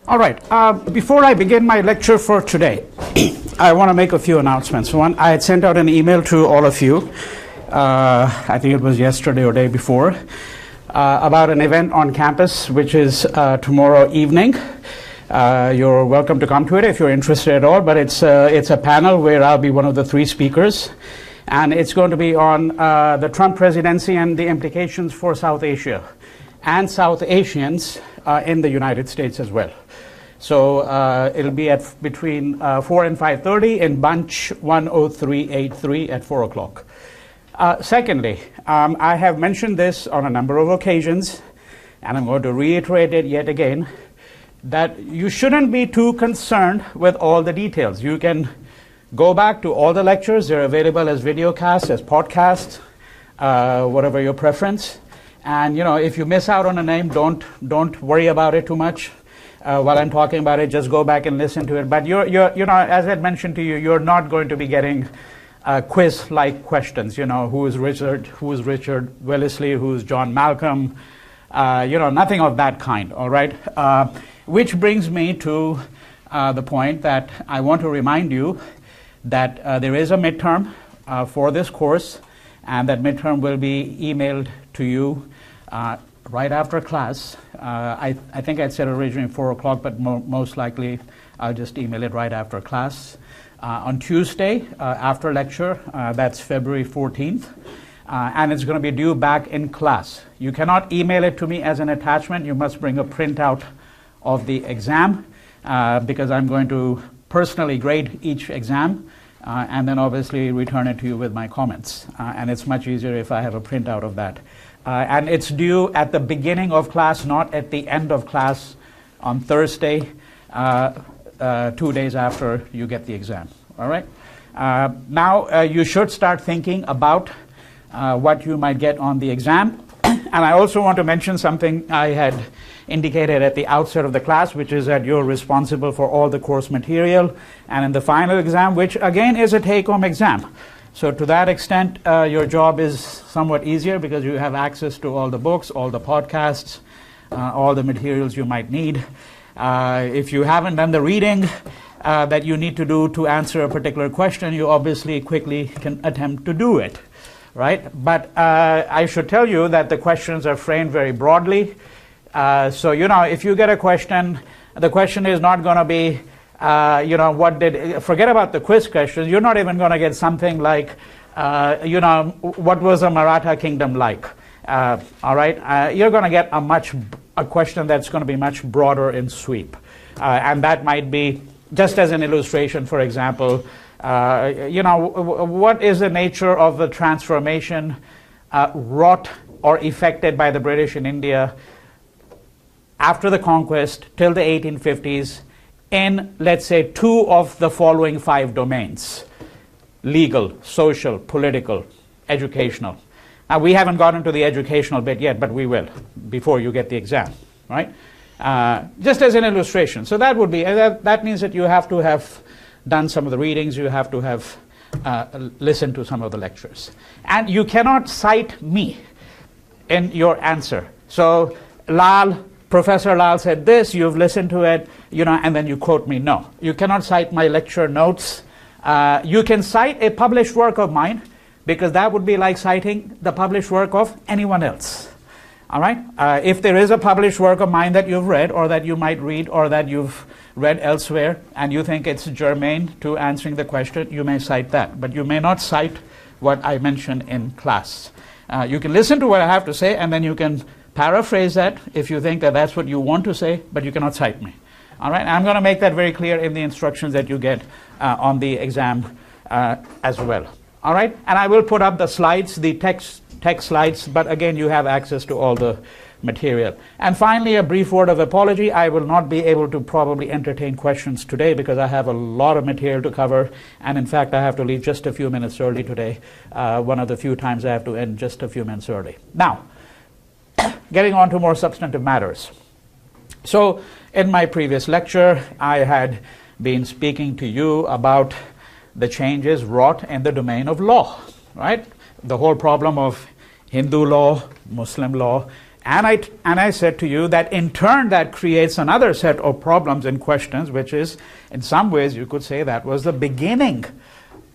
All right. Before I begin my lecture for today, I want to make a few announcements. One, I had sent out an email to all of you, I think it was yesterday or day before, about an event on campus, which is tomorrow evening. You're welcome to come to it if you're interested at all, but it's a panel where I'll be one of the three speakers, and it's going to be on the Trump presidency and the implications for South Asia and South Asians in the United States as well. So it'll be at between 4 and 5:30 in bunch 10383 at 4 o'clock. Secondly, I have mentioned this on a number of occasions, and I'm going to reiterate it yet again, that you shouldn't be too concerned with all the details. You can go back to all the lectures. They're available as videocasts, as podcasts, whatever your preference. And if you miss out on a name, don't worry about it too much. While I'm talking about it, just go back and listen to it. But you're as I mentioned to you, you're not going to be getting quiz-like questions. Who is Richard Wellesley? Who's John Malcolm? Nothing of that kind. All right. Which brings me to the point that I want to remind you that there is a midterm for this course, and that midterm will be emailed to you right after class. I think I'd said originally 4 o'clock, but most likely I'll just email it right after class. On Tuesday, after lecture, that's February 14th, and it's going to be due back in class. You cannot email it to me as an attachment. You must bring a printout of the exam, because I'm going to personally grade each exam, and then obviously return it to you with my comments. And it's much easier if I have a printout of that. And it's due at the beginning of class, not at the end of class on Thursday, 2 days after you get the exam. All right? Now, you should start thinking about what you might get on the exam. And I also want to mention something I had indicated at the outset of the class, which is that you're responsible for all the course material, and in the final exam, which again is a take-home exam. So to that extent, your job is somewhat easier because you have access to all the books, all the podcasts, all the materials you might need. If you haven't done the reading that you need to do to answer a particular question, you obviously quickly can attempt to do it, right? But I should tell you that the questions are framed very broadly. So, if you get a question, the question is not going to be, forget about the quiz questions. You're not even going to get something like, what was the Maratha kingdom like? All right? You're going to get a question that's going to be much broader in sweep. And that might be, just as an illustration, for example, what is the nature of the transformation wrought or effected by the British in India after the conquest till the 1850s in, let's say, 2 of the following 5 domains: legal, social, political, educational. Now, we haven't gotten to the educational bit yet, but we will before you get the exam, right? Just as an illustration. So that would be, that means that you have to have done some of the readings, you have to have listened to some of the lectures. And you cannot cite me in your answer. So, Professor Lal said this, you've listened to it, and then you quote me. No, you cannot cite my lecture notes. You can cite a published work of mine, because that would be like citing the published work of anyone else. All right? If there is a published work of mine that you've read, or that you might read, or that you've read elsewhere, and you think it's germane to answering the question, you may cite that. But you may not cite what I mentioned in class. You can listen to what I have to say, and then you can paraphrase that if you think that that's what you want to say, but you cannot cite me. All right? I'm going to make that very clear in the instructions that you get on the exam as well. All right? And I will put up the slides, the text slides, but again, you have access to all the material. And finally, a brief word of apology. I will not be able to probably entertain questions today because I have a lot of material to cover, and in fact, I have to leave just a few minutes early today. One of the few times I have to end just a few minutes early. Now, getting on to more substantive matters. So, in my previous lecture, I had been speaking to you about the changes wrought in the domain of law, right? The whole problem of Hindu law, Muslim law, And I said to you that in turn that creates another set of problems and questions, which is, in some ways, you could say that was the beginning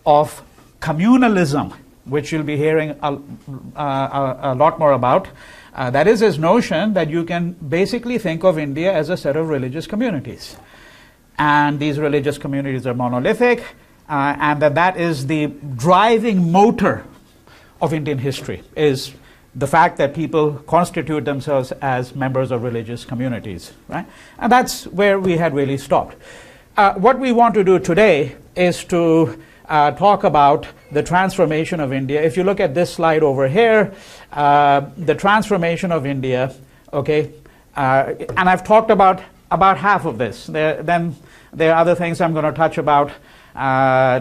of communalism, which you'll be hearing a lot more about. That is this notion that you can basically think of India as a set of religious communities. And these religious communities are monolithic, and that is the driving motor of Indian history, is the fact that people constitute themselves as members of religious communities, right? And that's where we had really stopped. What we want to do today is to talk about the transformation of India. If you look at this slide over here, the transformation of India, okay, and I've talked about half of this. Then there are other things I'm going to touch about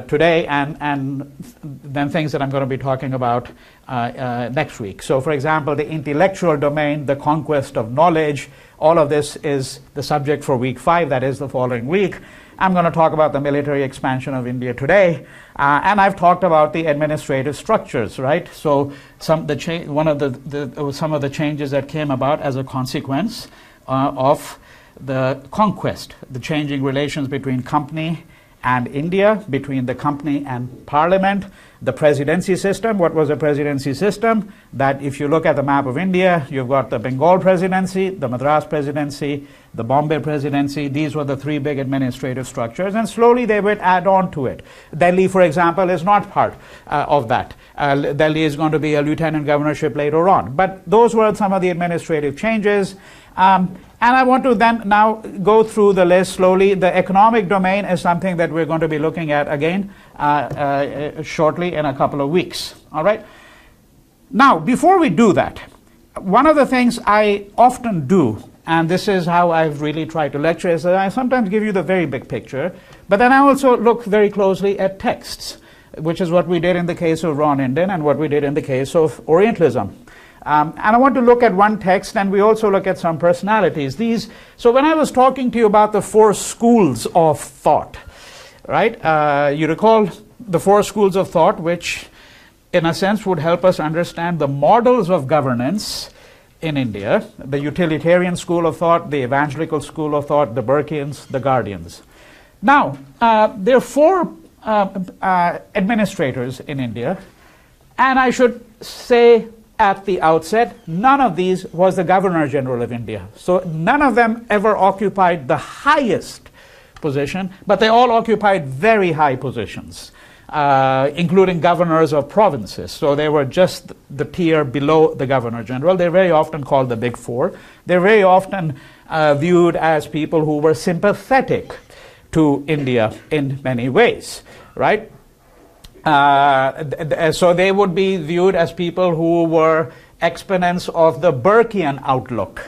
today, and then things that I'm going to be talking about next week. So, for example, the intellectual domain, the conquest of knowledge, all of this is the subject for week 5, that is the following week. I'm going to talk about the military expansion of India today, and I've talked about the administrative structures, right? So, some of the changes that came about as a consequence of the conquest, the changing relations between company and India, between the company and parliament, the presidency system. What was a presidency system? That if you look at the map of India, you've got the Bengal presidency, the Madras presidency, the Bombay presidency. These were the 3 big administrative structures, and slowly they would add on to it. Delhi, for example, is not part of that. Delhi is going to be a lieutenant governorship later on. But those were some of the administrative changes. And I want to then now go through the list slowly. The economic domain is something that we're going to be looking at again shortly in a couple of weeks. All right. Now, before we do that, one of the things I often do, and this is how I've really tried to lecture, is that I sometimes give you the very big picture, but then I also look very closely at texts, which is what we did in the case of Ron Inden and what we did in the case of Orientalism. And I want to look at one text, and we also look at some personalities. So when I was talking to you about the 4 schools of thought, right? You recall the 4 schools of thought, which in a sense would help us understand the models of governance in India: the utilitarian school of thought, the evangelical school of thought, the Burkeans, the Guardians. Now, there are 4 administrators in India, and I should say at the outset, none of these was the Governor General of India. So none of them ever occupied the highest position, but they all occupied very high positions, including governors of provinces. So they were just the tier below the Governor General. They're very often called the Big Four. They're very often viewed as people who were sympathetic to India in many ways, right? So they would be viewed as people who were exponents of the Burkean outlook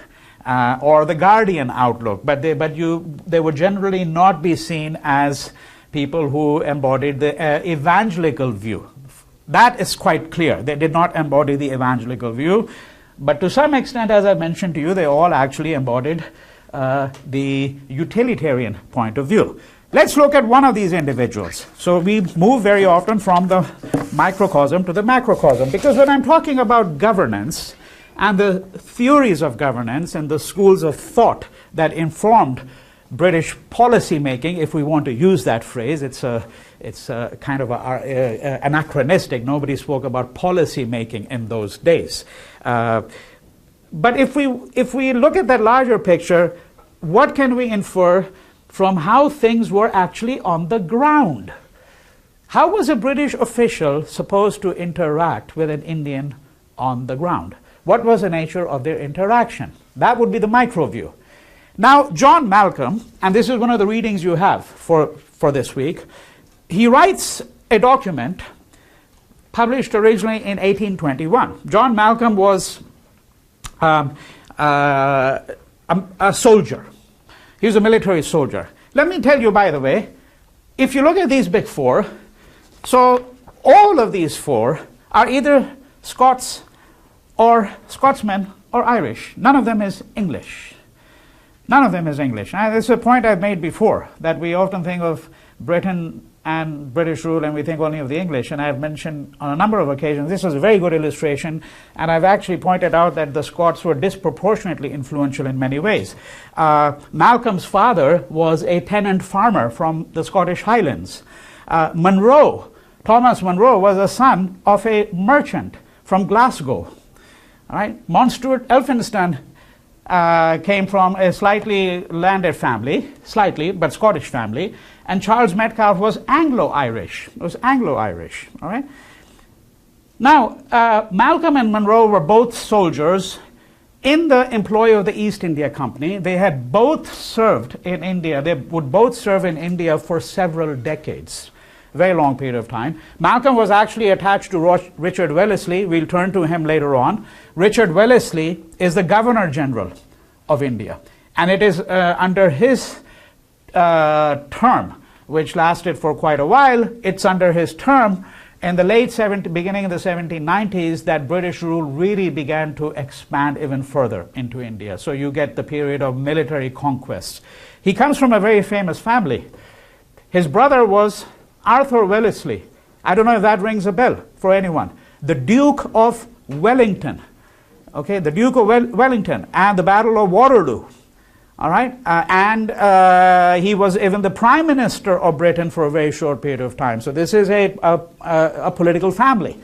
or the Guardian outlook, but they would generally not be seen as people who embodied the evangelical view. That is quite clear. They did not embody the evangelical view, but to some extent, as I mentioned to you, they all actually embodied the utilitarian point of view. Let's look at one of these individuals. So we move very often from the microcosm to the macrocosm, because when I'm talking about governance and the theories of governance and the schools of thought that informed British policy making, if we want to use that phrase, it's a kind of anachronistic. Nobody spoke about policy making in those days. But if we look at that larger picture, what can we infer from how things were actually on the ground? How was a British official supposed to interact with an Indian on the ground? What was the nature of their interaction? That would be the micro view. Now, John Malcolm, and this is one of the readings you have for this week, he writes a document published originally in 1821. John Malcolm was a soldier. He was a military soldier. Let me tell you, by the way, if you look at these Big Four, so all of these 4 are either Scots or Scotsmen or Irish. None of them is English. None of them is English. Now, this is a point I've made before, that we often think of Britain and British rule, and we think only of the English. And I've mentioned on a number of occasions, this is a very good illustration, and I've actually pointed out that the Scots were disproportionately influential in many ways. Malcolm's father was a tenant farmer from the Scottish Highlands. Thomas Munro was a son of a merchant from Glasgow. All right? Mountstuart Elphinstone came from a slightly landed family, but Scottish family, and Charles Metcalfe was Anglo-Irish. All right? Now, Malcolm and Munro were both soldiers in the employ of the East India Company. They had both served in India. They would both serve in India for several decades. Very long period of time. Malcolm was actually attached to Richard Wellesley. We'll turn to him later on. Richard Wellesley is the Governor General of India. And it is under his term, which lasted for quite a while, it's under his term in the beginning of the 1790s that British rule really began to expand even further into India. So you get the period of military conquests. He comes from a very famous family. His brother was Arthur Wellesley. I don't know if that rings a bell for anyone. The Duke of Wellington. Okay, the Duke of Wellington and the Battle of Waterloo. All right, and he was even the Prime Minister of Britain for a very short period of time. So this is a political family.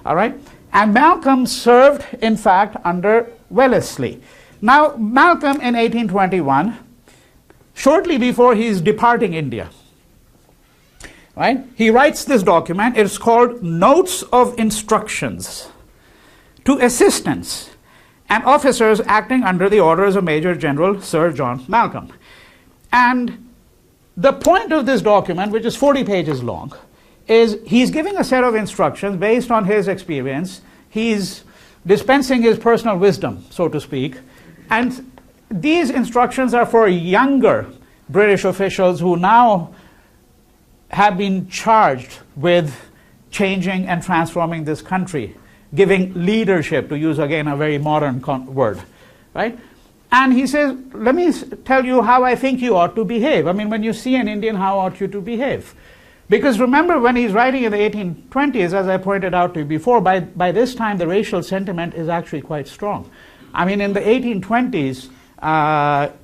All right, and Malcolm served, in fact, under Wellesley. Now, Malcolm in 1821, shortly before he's departing India, right, he writes this document. It's called Notes of Instructions to Assistants and Officers Acting Under the Orders of Major General Sir John Malcolm. And the point of this document, which is 40 pages long, is he's giving a set of instructions based on his experience. He's dispensing his personal wisdom, so to speak. And these instructions are for younger British officials who now have been charged with changing and transforming this country, giving leadership, to use again a very modern word, right? And he says, let me tell you how I think you ought to behave. I mean, when you see an Indian, how ought you to behave? Because remember, when he's writing in the 1820s, as I pointed out to you before, by this time the racial sentiment is actually quite strong. I mean, in the 1820s,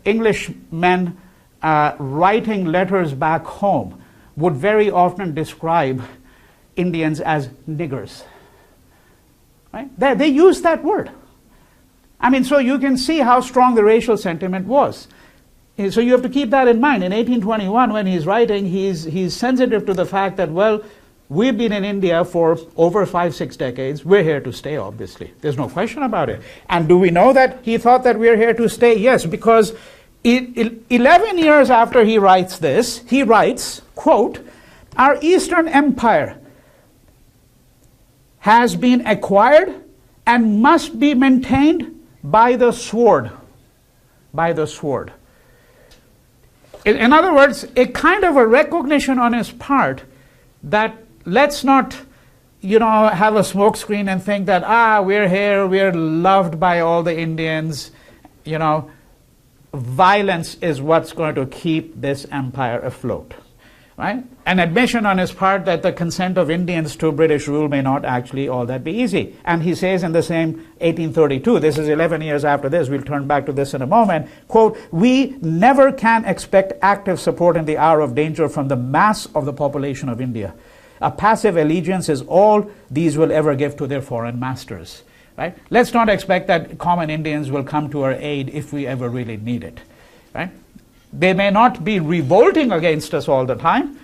Englishmen writing letters back home would very often describe Indians as niggers. Right? They use that word. I mean, so you can see how strong the racial sentiment was. So you have to keep that in mind. In 1821, when he's writing, he's sensitive to the fact that, well, we've been in India for over 5-6 decades. We're here to stay, obviously. There's no question about it. And do we know that he thought that we're here to stay? Yes, because 11 years after he writes this, he writes, quote, "Our Eastern Empire has been acquired and must be maintained by the sword." By the sword. In other words, a kind of a recognition on his part that let's not, have a smokescreen and think that, we're here, we're loved by all the Indians, violence is what's going to keep this empire afloat. Right? An admission on his part that the consent of Indians to British rule may not actually all that be easy. And he says in the same 1832, this is 11 years after this, we'll turn back to this in a moment, quote, "We never can expect active support in the hour of danger from the mass of the population of India. A passive allegiance is all these will ever give to their foreign masters." Right? Let's not expect that common Indians will come to our aid if we ever really need it. Right? They may not be revolting against us all the time.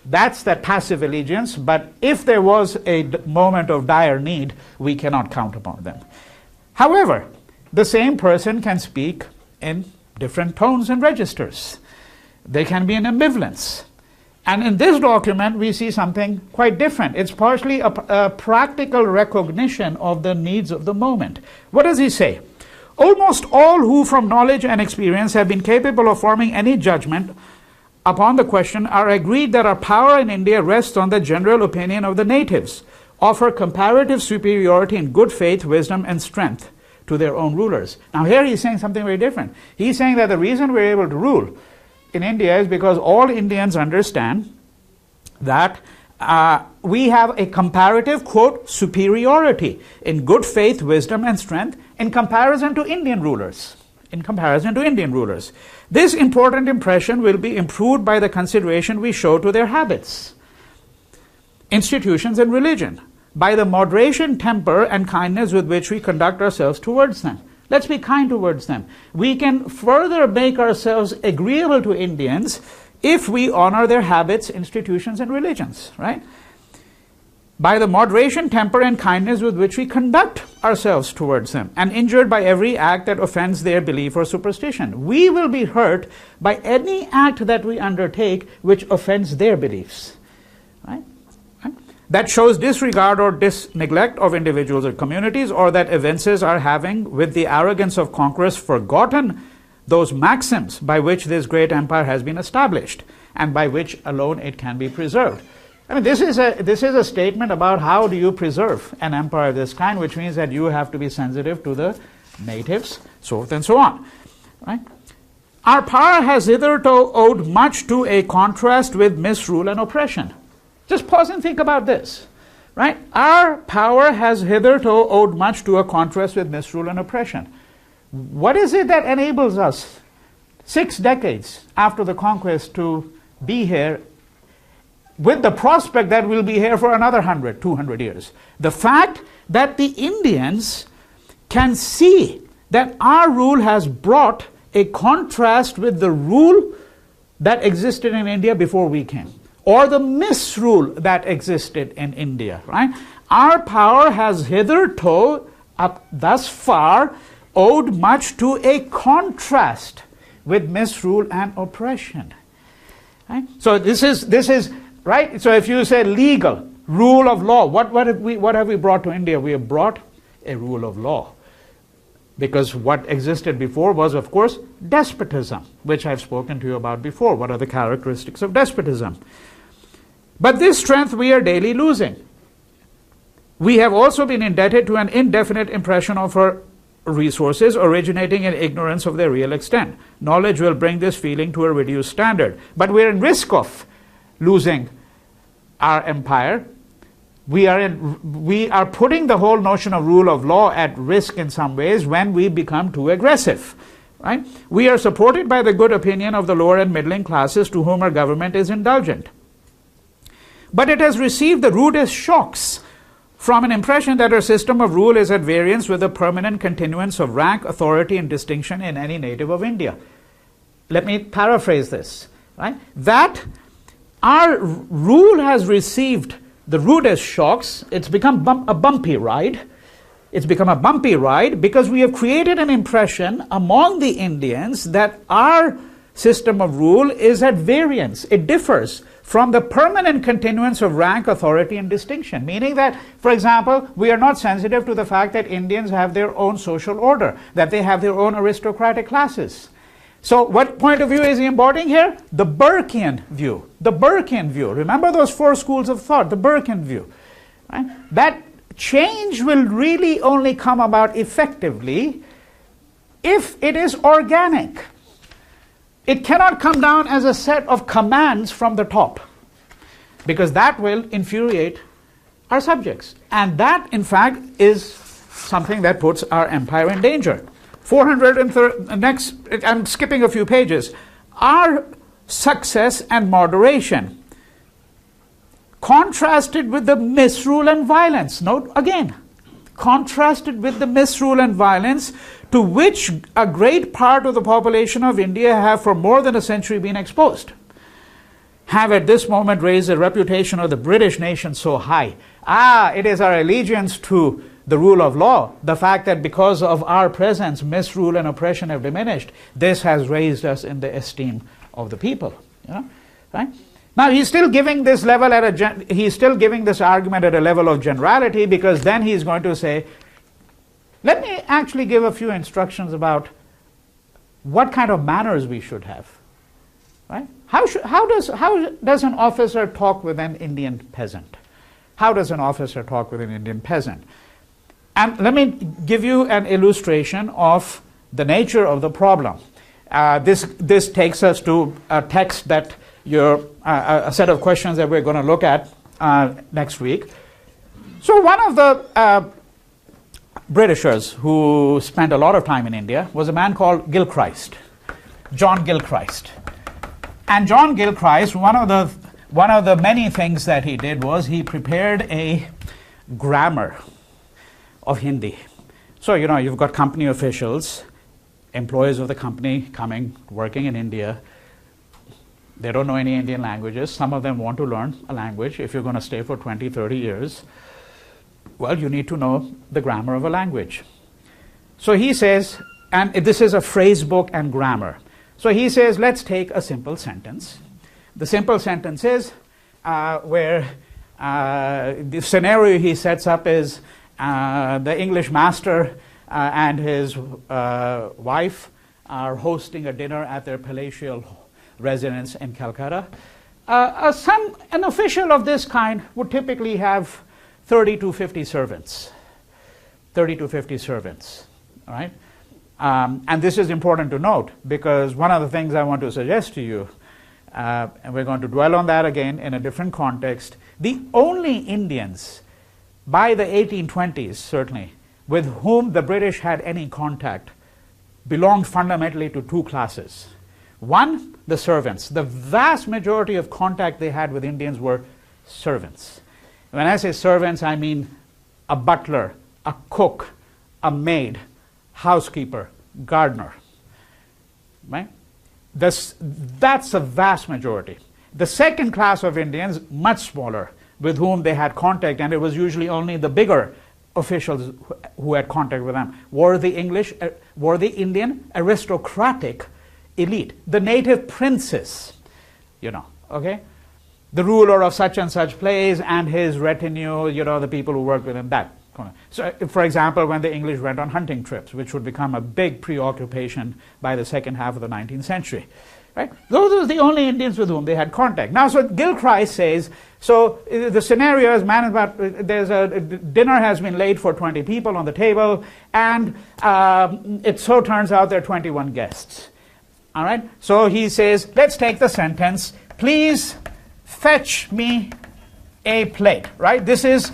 That's that passive allegiance. But if there was a moment of dire need, we cannot count upon them. However, the same person can speak in different tones and registers. There can be an ambivalence. And in this document, we see something quite different. It's partially a practical recognition of the needs of the moment. What does he say? "Almost all who from knowledge and experience have been capable of forming any judgment upon the question are agreed that our power in India rests on the general opinion of the natives, offer comparative superiority in good faith, wisdom, and strength to their own rulers." Now here he's saying something very different. He's saying that the reason we're able to rule in India is because all Indians understand that we have a comparative, quote, superiority in good faith, wisdom, and strength in comparison to Indian rulers. In comparison to Indian rulers. This important impression will be improved by the consideration we show to their habits, institutions, and religion, by the moderation, temper, and kindness with which we conduct ourselves towards them. Let's be kind towards them. We can further make ourselves agreeable to Indians if we honor their habits, institutions, and religions, right? By the moderation, temper, and kindness with which we conduct ourselves towards them, and injured by every act that offends their belief or superstition. We will be hurt by any act that we undertake which offends their beliefs, right? That shows disregard or neglect of individuals or communities, or that evinces our having, with the arrogance of conquerors, forgotten those maxims by which this great empire has been established, and by which alone it can be preserved. I mean, this is a statement about how do you preserve an empire of this kind, which means that you have to be sensitive to the natives, so forth and so on. Right? Our power has hitherto owed much to a contrast with misrule and oppression. Just pause and think about this. Right? Our power has hitherto owed much to a contrast with misrule and oppression. What is it that enables us, 6 decades after the conquest, to be here with the prospect that we'll be here for another 100, 200 years? The fact that the Indians can see that our rule has brought a contrast with the rule that existed in India before we came, or the misrule that existed in India, right? Our power has hitherto, up thus far, owed much to a contrast with misrule and oppression. Right? So this is right. So if you say legal, rule of law, what have we brought to India? We have brought a rule of law, because what existed before was, of course, despotism, which I've spoken to you about before. What are the characteristics of despotism? But this strength we are daily losing. We have also been indebted to an indefinite impression of our resources originating in ignorance of their real extent. Knowledge will bring this feeling to a reduced standard. But we're in risk of losing our empire. We are putting the whole notion of rule of law at risk in some ways when we become too aggressive. Right? We are supported by the good opinion of the lower and middling classes to whom our government is indulgent. But it has received the rudest shocks from an impression that our system of rule is at variance with the permanent continuance of rank, authority, and distinction in any native of India. Let me paraphrase this. Right? That our rule has received the rudest shocks. It's become a bumpy ride. It's become a bumpy ride because we have created an impression among the Indians that our system of rule is at variance. It differs from the permanent continuance of rank, authority, and distinction. Meaning that, for example, we are not sensitive to the fact that Indians have their own social order, that they have their own aristocratic classes. So what point of view is he embodying here? The Burkean view. The Burkean view. Remember those 4 schools of thought, the Burkean view. Right? That change will really only come about effectively if it is organic. It cannot come down as a set of commands from the top, because that will infuriate our subjects. And that, in fact, is something that puts our empire in danger. 430, next, I'm skipping a few pages. Our success and moderation contrasted with the misrule and violence. Note again, contrasted with the misrule and violence to which a great part of the population of India have for more than a century been exposed, have at this moment raised the reputation of the British nation so high. It is our allegiance to the rule of law, the fact that because of our presence, misrule and oppression have diminished. This has raised us in the esteem of the people. You know? Right? Now he's still giving this level he's still giving this argument at a level of generality, because then he's going to say, let me actually give a few instructions about what kind of manners we should have. Right? How does an officer talk with an Indian peasant? How does an officer talk with an Indian peasant? And let me give you an illustration of the nature of the problem. This takes us to a text that a set of questions that we're going to look at next week. So one of the Britishers who spent a lot of time in India was a man called Gil Christ, John Gil Christ. And John Gil Christ, one of the many things that he did was he prepared a grammar of Hindi. So, you've got company officials, employees of the company coming, working in India. They don't know any Indian languages. Some of them want to learn a language. If you're going to stay for 20, 30 years, well, you need to know the grammar of a language. So he says, and this is a phrase book and grammar. So he says, let's take a simple sentence. The simple sentence is where the scenario he sets up is the English master and his wife are hosting a dinner at their palatial residence in Calcutta. An official of this kind would typically have 30 to 50 servants. 30 to 50 servants, all right? And this is important to note because one of the things I want to suggest to you, and we're going to dwell on that again in a different context, the only Indians by the 1820s, certainly, with whom the British had any contact belonged fundamentally to two classes. One, the servants. The vast majority of contact they had with Indians were servants. When I say servants, I mean a butler, a cook, a maid, housekeeper, gardener. Right? That's a vast majority. The second class of Indians, much smaller, with whom they had contact, and it was usually only the bigger officials who had contact with them, were the Indian aristocratic elite, the native princes, okay? The ruler of such and such place and his retinue, the people who worked with him, that. So, for example, when the English went on hunting trips, which would become a big preoccupation by the second half of the 19th century, right? Those were the only Indians with whom they had contact. Now, so Gil Christ says, so the scenario is, there's a dinner has been laid for 20 people on the table, and it so turns out there are 21 guests. All right? So he says, let's take the sentence, please fetch me a plate, right? This is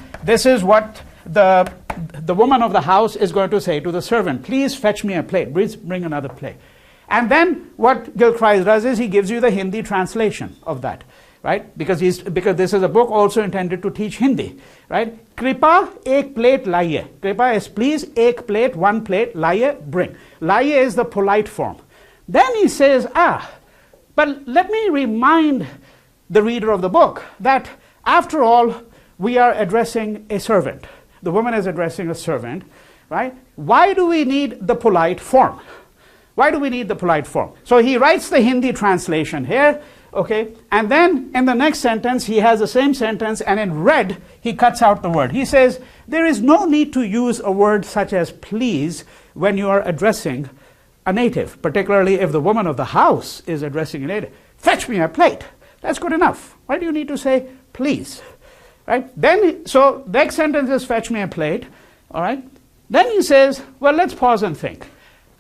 what the woman of the house is going to say to the servant, please fetch me a plate, bring another plate. And then what Gil Christ does is he gives you the Hindi translation of that, right? Because this is a book also intended to teach Hindi, right? Kripa ek plate laiye. Kripa is please, ek plate, one plate, laiye, bring. Laiye is the polite form. Then he says, but let me remind the reader of the book that after all, we are addressing a servant. The woman is addressing a servant, right? Why do we need the polite form? Why do we need the polite form? So he writes the Hindi translation here, okay? And then in the next sentence, he has the same sentence, and in red, he cuts out the word. He says, there is no need to use a word such as please when you are addressing a native, particularly if the woman of the house is addressing a native. Fetch me a plate. That's good enough. Why do you need to say please? Right? Then, so the next sentence is fetch me a plate. All right? Then he says, well, let's pause and think.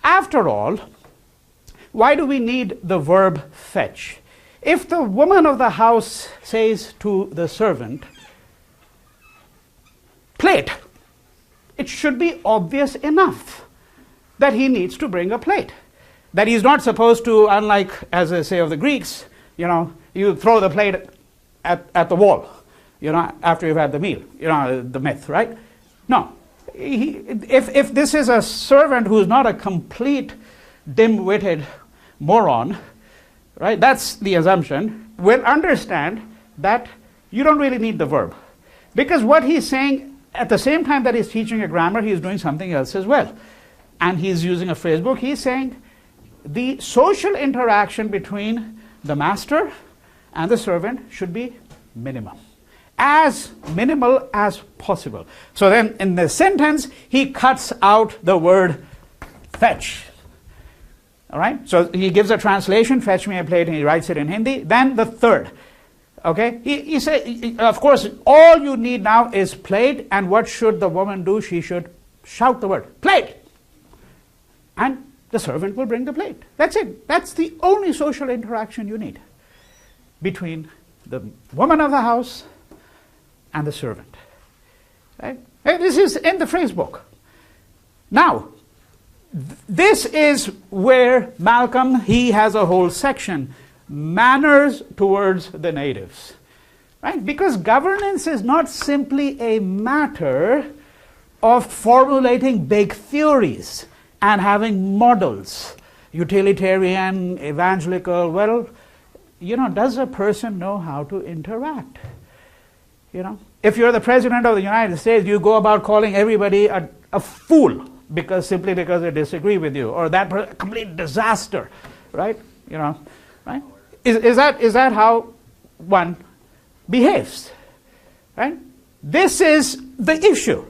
After all, why do we need the verb fetch? If the woman of the house says to the servant, plate, it should be obvious enough that he needs to bring a plate. That he's not supposed to, unlike, as I say of the Greeks, you throw the plate at the wall, after you've had the meal, the myth, right? No. If this is a servant who's not a complete dim-witted moron, right, that's the assumption, will understand that you don't really need the verb. Because what he's saying, at the same time that he's teaching a grammar, he's doing something else as well. And he's using a phrase book. He's saying the social interaction between the master and the servant should be minimum. As minimal as possible. So then in the sentence, he cuts out the word fetch. All right? So he gives a translation, fetch me a plate, and he writes it in Hindi. Then the third. Okay? He said, of course, all you need now is plate, and what should the woman do? She should shout the word, plate! And the servant will bring the plate. That's it. That's the only social interaction you need. between the woman of the house and the servant. Right? And this is in the phrase book. Now, this is where Malcolm, he has a whole section, manners towards the natives. Right? Because governance is not simply a matter of formulating big theories and having models, utilitarian, evangelical. Well, does a person know how to interact? If you're the president of the United States, you go about calling everybody a fool simply because they disagree with you, or that a complete disaster, right? Right? Is that how one behaves? Right? This is the issue.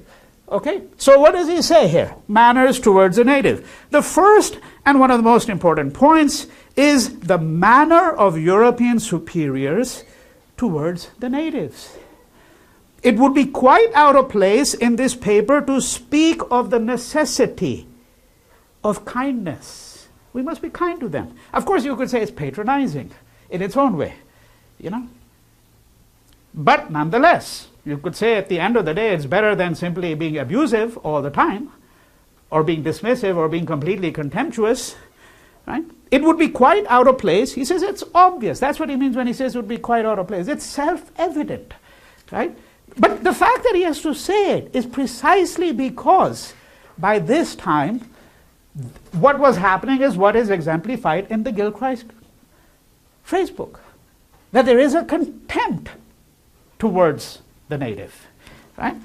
Okay? So what does he say here? Manners towards the native. The first and one of the most important points is the manner of European superiors towards the natives. It would be quite out of place in this paper to speak of the necessity of kindness. We must be kind to them. Of course, you could say it's patronizing in its own way, But nonetheless, you could say at the end of the day, it's better than simply being abusive all the time, or being dismissive, or being completely contemptuous, right? It would be quite out of place. He says it's obvious. That's what he means when he says it would be quite out of place. It's self-evident, right? But the fact that he has to say it is precisely because by this time, what was happening is what is exemplified in the Gil Christ phrase book, that there is a contempt towards the native. Right?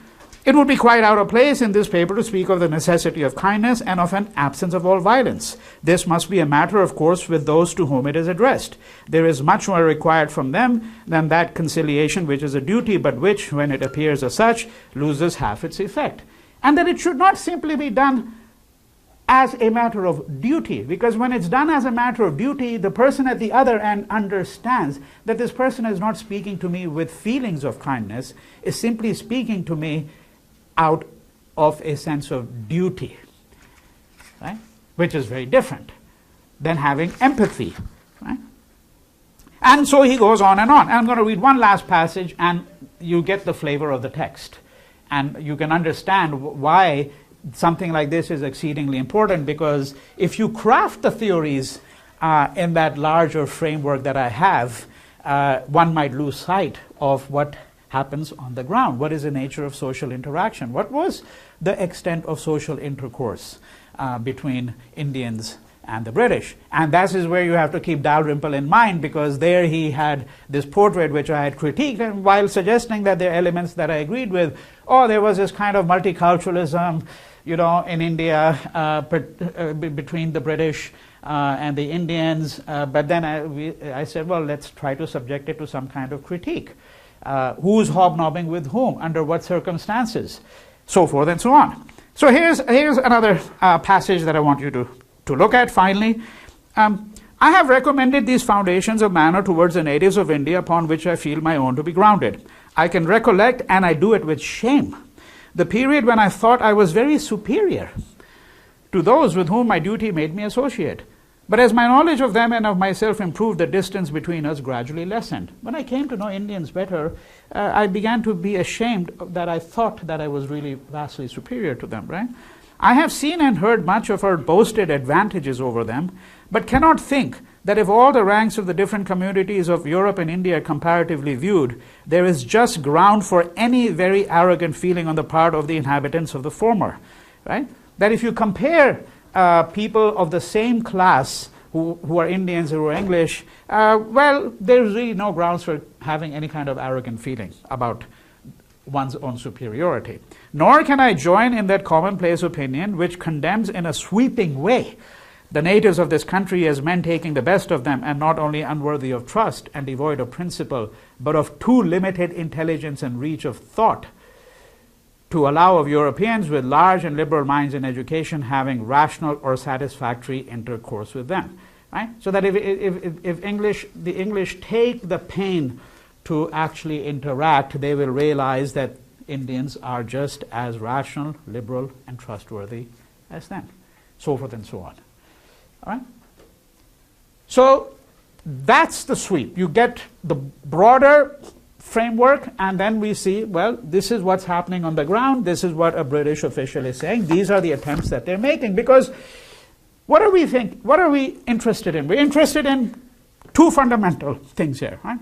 It would be quite out of place in this paper to speak of the necessity of kindness and of an absence of all violence. This must be a matter, of course, with those to whom it is addressed. There is much more required from them than that conciliation which is a duty, but which, when it appears as such, loses half its effect. And that it should not simply be done as a matter of duty, because when it's done as a matter of duty, the person at the other end understands that this person is not speaking to me with feelings of kindness, is simply speaking to me out of a sense of duty, right? Which is very different than having empathy, right? And so he goes on and on. And I'm going to read one last passage, and you get the flavor of the text. And you can understand why something like this is exceedingly important, because if you craft the theories in that larger framework that I have, one might lose sight of what happens on the ground. What is the nature of social interaction? What was the extent of social intercourse between Indians and the British? And that is where you have to keep Dalrymple in mind, because there he had this portrait which I had critiqued, and while suggesting that there are elements that I agreed with, there was this kind of multiculturalism, in India between the British and the Indians. But then I said, well, let's try to subject it to some kind of critique. Who's hobnobbing with whom, under what circumstances, so forth and so on. So here's another passage that I want you to look at finally. I have recommended these foundations of manner towards the natives of India upon which I feel my own to be grounded. I can recollect, and I do it with shame, the period when I thought I was very superior to those with whom my duty made me associate. But as my knowledge of them and of myself improved, the distance between us gradually lessened. When I came to know Indians better, I began to be ashamed that I thought that I was really vastly superior to them, right? I have seen and heard much of our boasted advantages over them, but cannot think that if all the ranks of the different communities of Europe and India are comparatively viewed, there is just ground for any very arrogant feeling on the part of the inhabitants of the former, right? That if you compare people of the same class who are Indians, who are English, well, there's really no grounds for having any kind of arrogant feeling about one's own superiority. Nor can I join in that commonplace opinion which condemns in a sweeping way the natives of this country as men taking the best of them, and not only unworthy of trust and devoid of principle, but of too limited intelligence and reach of thought, to allow of Europeans with large and liberal minds in education having rational or satisfactory intercourse with them. Right? So that if the English take the pain to actually interact, they will realize that Indians are just as rational, liberal, and trustworthy as them, so forth and so on. All right? So that's the sweep. You get the broader framework, and then we see, well, this is what's happening on the ground. This is what a British official is saying. These are the attempts that they're making. Because what are we interested in? We're interested in two fundamental things here, right?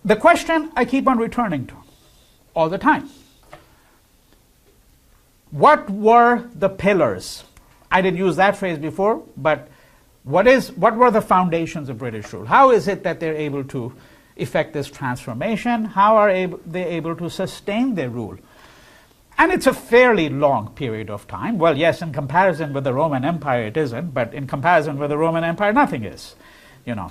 The question I keep on returning to all the time. What were the pillars? I didn't use that phrase before, but what were the foundations of British rule? How is it that they're able to effect this transformation? How are they able to sustain their rule? And it's a fairly long period of time. Well, yes, in comparison with the Roman Empire it isn't, but in comparison with the Roman Empire nothing is.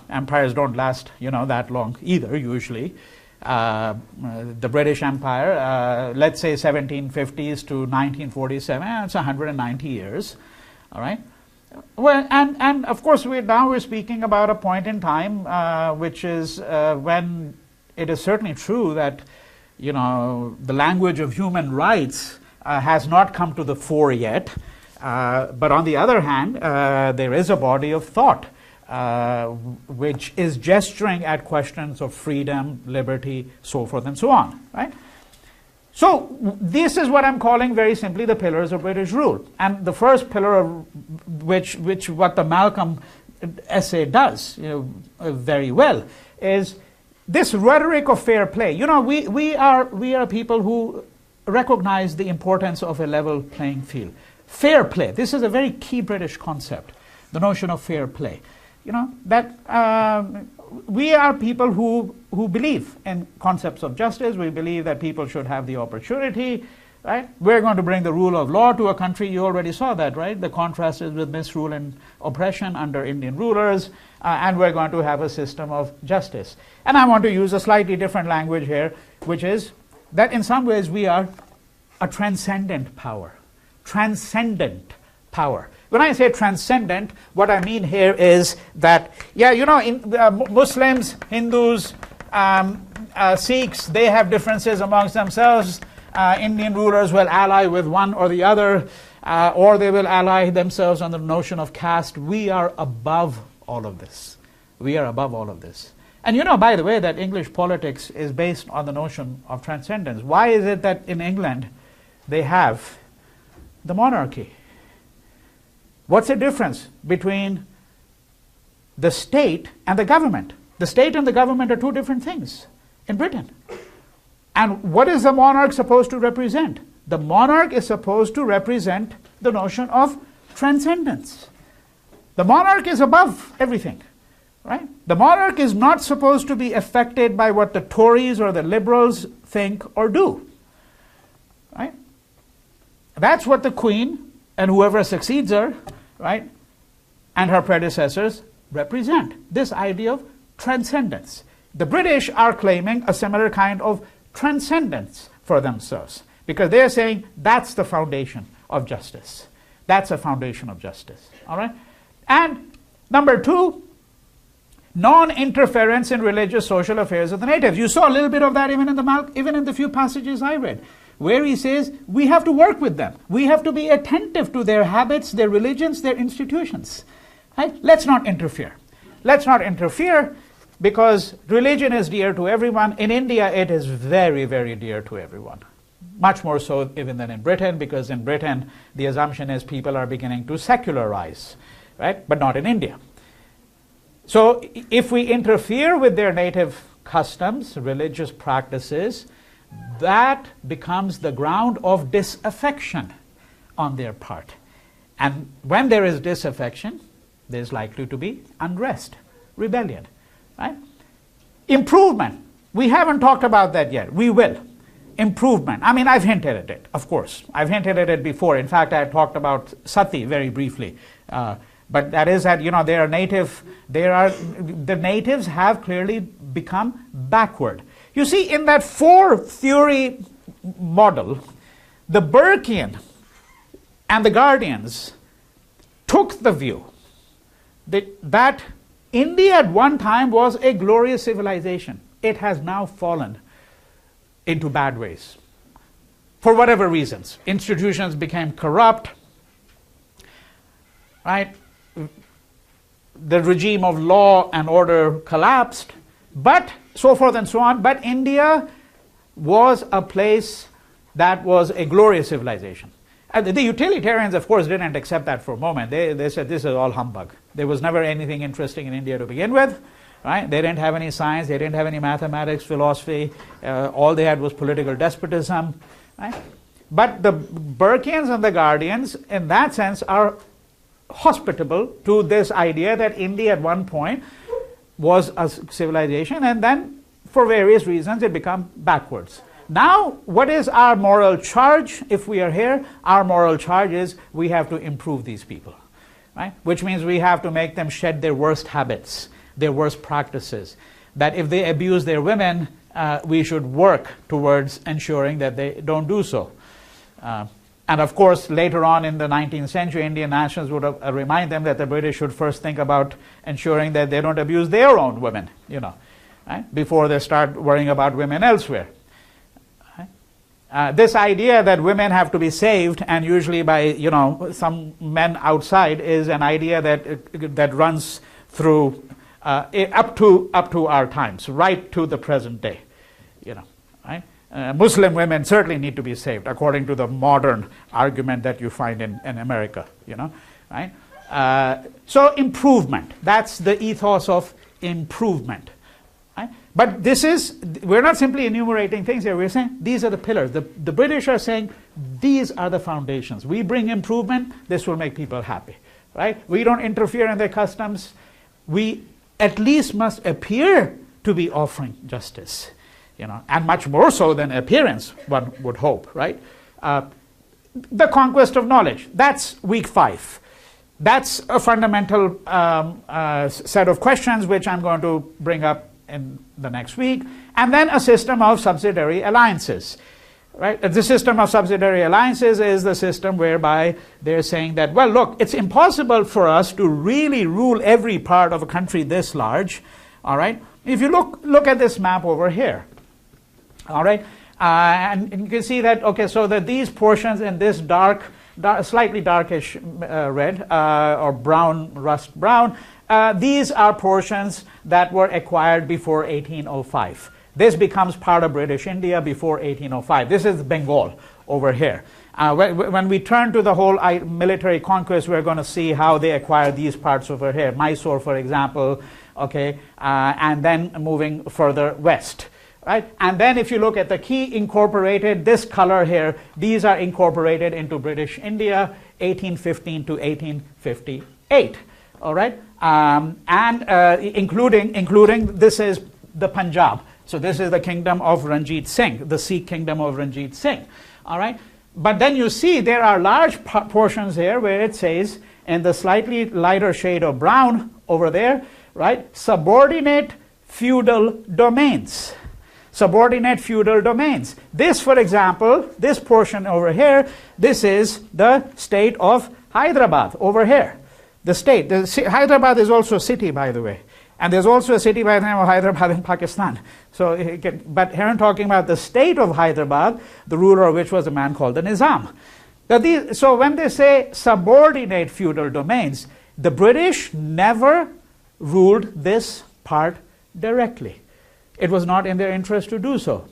Empires don't last, that long either, usually. The British Empire, let's say 1750s to 1947, it's 190 years, all right? Well, and of course, we're speaking about a point in time which is when it is certainly true that, the language of human rights has not come to the fore yet. But on the other hand, there is a body of thought which is gesturing at questions of freedom, liberty, so forth and so on, right? So this is what I'm calling very simply the pillars of British rule. And the first pillar of which what the Malcolm essay does very well is this rhetoric of fair play. We are people who recognize the importance of a level playing field. Fair play, this is a very key British concept, the notion of fair play. That we are people who believe in concepts of justice. We believe that people should have the opportunity, right? We're going to bring the rule of law to a country. You already saw that, right? The contrast is with misrule and oppression under Indian rulers, and we're going to have a system of justice. And I want to use a slightly different language here, which is that in some ways we are a transcendent power. Transcendent power. When I say transcendent, what I mean here is that, Muslims, Hindus, Sikhs, they have differences amongst themselves. Indian rulers will ally with one or the other, or they will ally themselves on the notion of caste. We are above all of this. We are above all of this. And by the way, that English politics is based on the notion of transcendence. Why is it that in England they have the monarchy? What's the difference between the state and the government? The state and the government are two different things in Britain. And what is the monarch supposed to represent? The monarch is supposed to represent the notion of transcendence. The monarch is above everything, right? The monarch is not supposed to be affected by what the Tories or the Liberals think or do, right? That's what the Queen and whoever succeeds her, right, and her predecessors represent, this idea of transcendence. The British are claiming a similar kind of transcendence for themselves because they're saying that's the foundation of justice. That's a foundation of justice, all right? And number two, non-interference in religious social affairs of the natives. You saw a little bit of that even in the few passages I read, where he says we have to work with them. We have to be attentive to their habits, their religions, their institutions. Right? Let's not interfere. Let's not interfere because religion is dear to everyone. In India, it is very, very dear to everyone. Much more so even than in Britain, because in Britain, the assumption is people are beginning to secularize, right? But not in India. So if we interfere with their native customs, religious practices, that becomes the ground of disaffection on their part. And when there is disaffection, there's likely to be unrest, rebellion, right? Improvement. We haven't talked about that yet. We will. Improvement. I mean, I've hinted at it, of course. I've hinted at it before. In fact, I talked about sati very briefly. But that is that, the natives have clearly become backward. You see, in that four-theory model, the Burkean and the Guardians took the view that India at one time was a glorious civilization. It has now fallen into bad ways. For whatever reasons. Institutions became corrupt, right? the regime of law and order collapsed, but so forth and so on. But India was a place that was a glorious civilization. And the utilitarians, of course, didn't accept that for a moment. They said this is all humbug. There was never anything interesting in India to begin with. Right? They didn't have any science, they didn't have any mathematics, philosophy. All they had was political despotism. Right? But the Burkeans and the Guardians, in that sense, are hospitable to this idea that India at one point was a civilization, and then for various reasons it became backwards. Now, what is our moral charge if we are here? Our moral charge is we have to improve these people, right? Which means we have to make them shed their worst habits, their worst practices. That if they abuse their women, we should work towards ensuring that they don't do so. And of course, later on in the 19th century, Indian nationalists would remind them that the British should first think about ensuring that they don't abuse their own women, you know, right? Before they start worrying about women elsewhere. This idea that women have to be saved, and usually by, you know, some men outside, is an idea that runs through up to our times, right to the present day, you know, right? Muslim women certainly need to be saved, according to the modern argument that you find in America, you know, right? So improvement, that's the ethos of improvement. Right? But this is, we're not simply enumerating things here, we're saying these are the pillars. The British are saying these are the foundations. We bring improvement, this will make people happy. Right? We don't interfere in their customs. We at least must appear to be offering justice. You know, and much more so than appearance, one would hope, right? The conquest of knowledge, that's week 5. That's a fundamental set of questions which I'm going to bring up in the next week. And then a system of subsidiary alliances, right? The system of subsidiary alliances is the system whereby they're saying that, well, look, it's impossible for us to really rule every part of a country this large, all right? If you look at this map over here, all right, and you can see that, okay, so that these portions in this dark slightly darkish red or brown, rust brown, these are portions that were acquired before 1805. This becomes part of British India before 1805. This is Bengal over here. When we turn to the whole military conquest, we're going to see how they acquired these parts over here. Mysore, for example, okay, and then moving further west. Right? And then if you look at the key incorporated, this color here, these are incorporated into British India, 1815 to 1858. All right? Including this is the Punjab. So this is the kingdom of Ranjit Singh, the Sikh kingdom of Ranjit Singh. All right? But then you see there are large portions here where it says, in the slightly lighter shade of brown over there, right? Subordinate feudal domains. Subordinate feudal domains. This, for example, this portion over here, this is the state of Hyderabad over here. The state. Hyderabad is also a city, by the way. And there's also a city by the name of Hyderabad in Pakistan. So, but here I'm talking about the state of Hyderabad, the ruler of which was a man called the Nizam. So when they say subordinate feudal domains, the British never ruled this part directly. It was not in their interest to do so.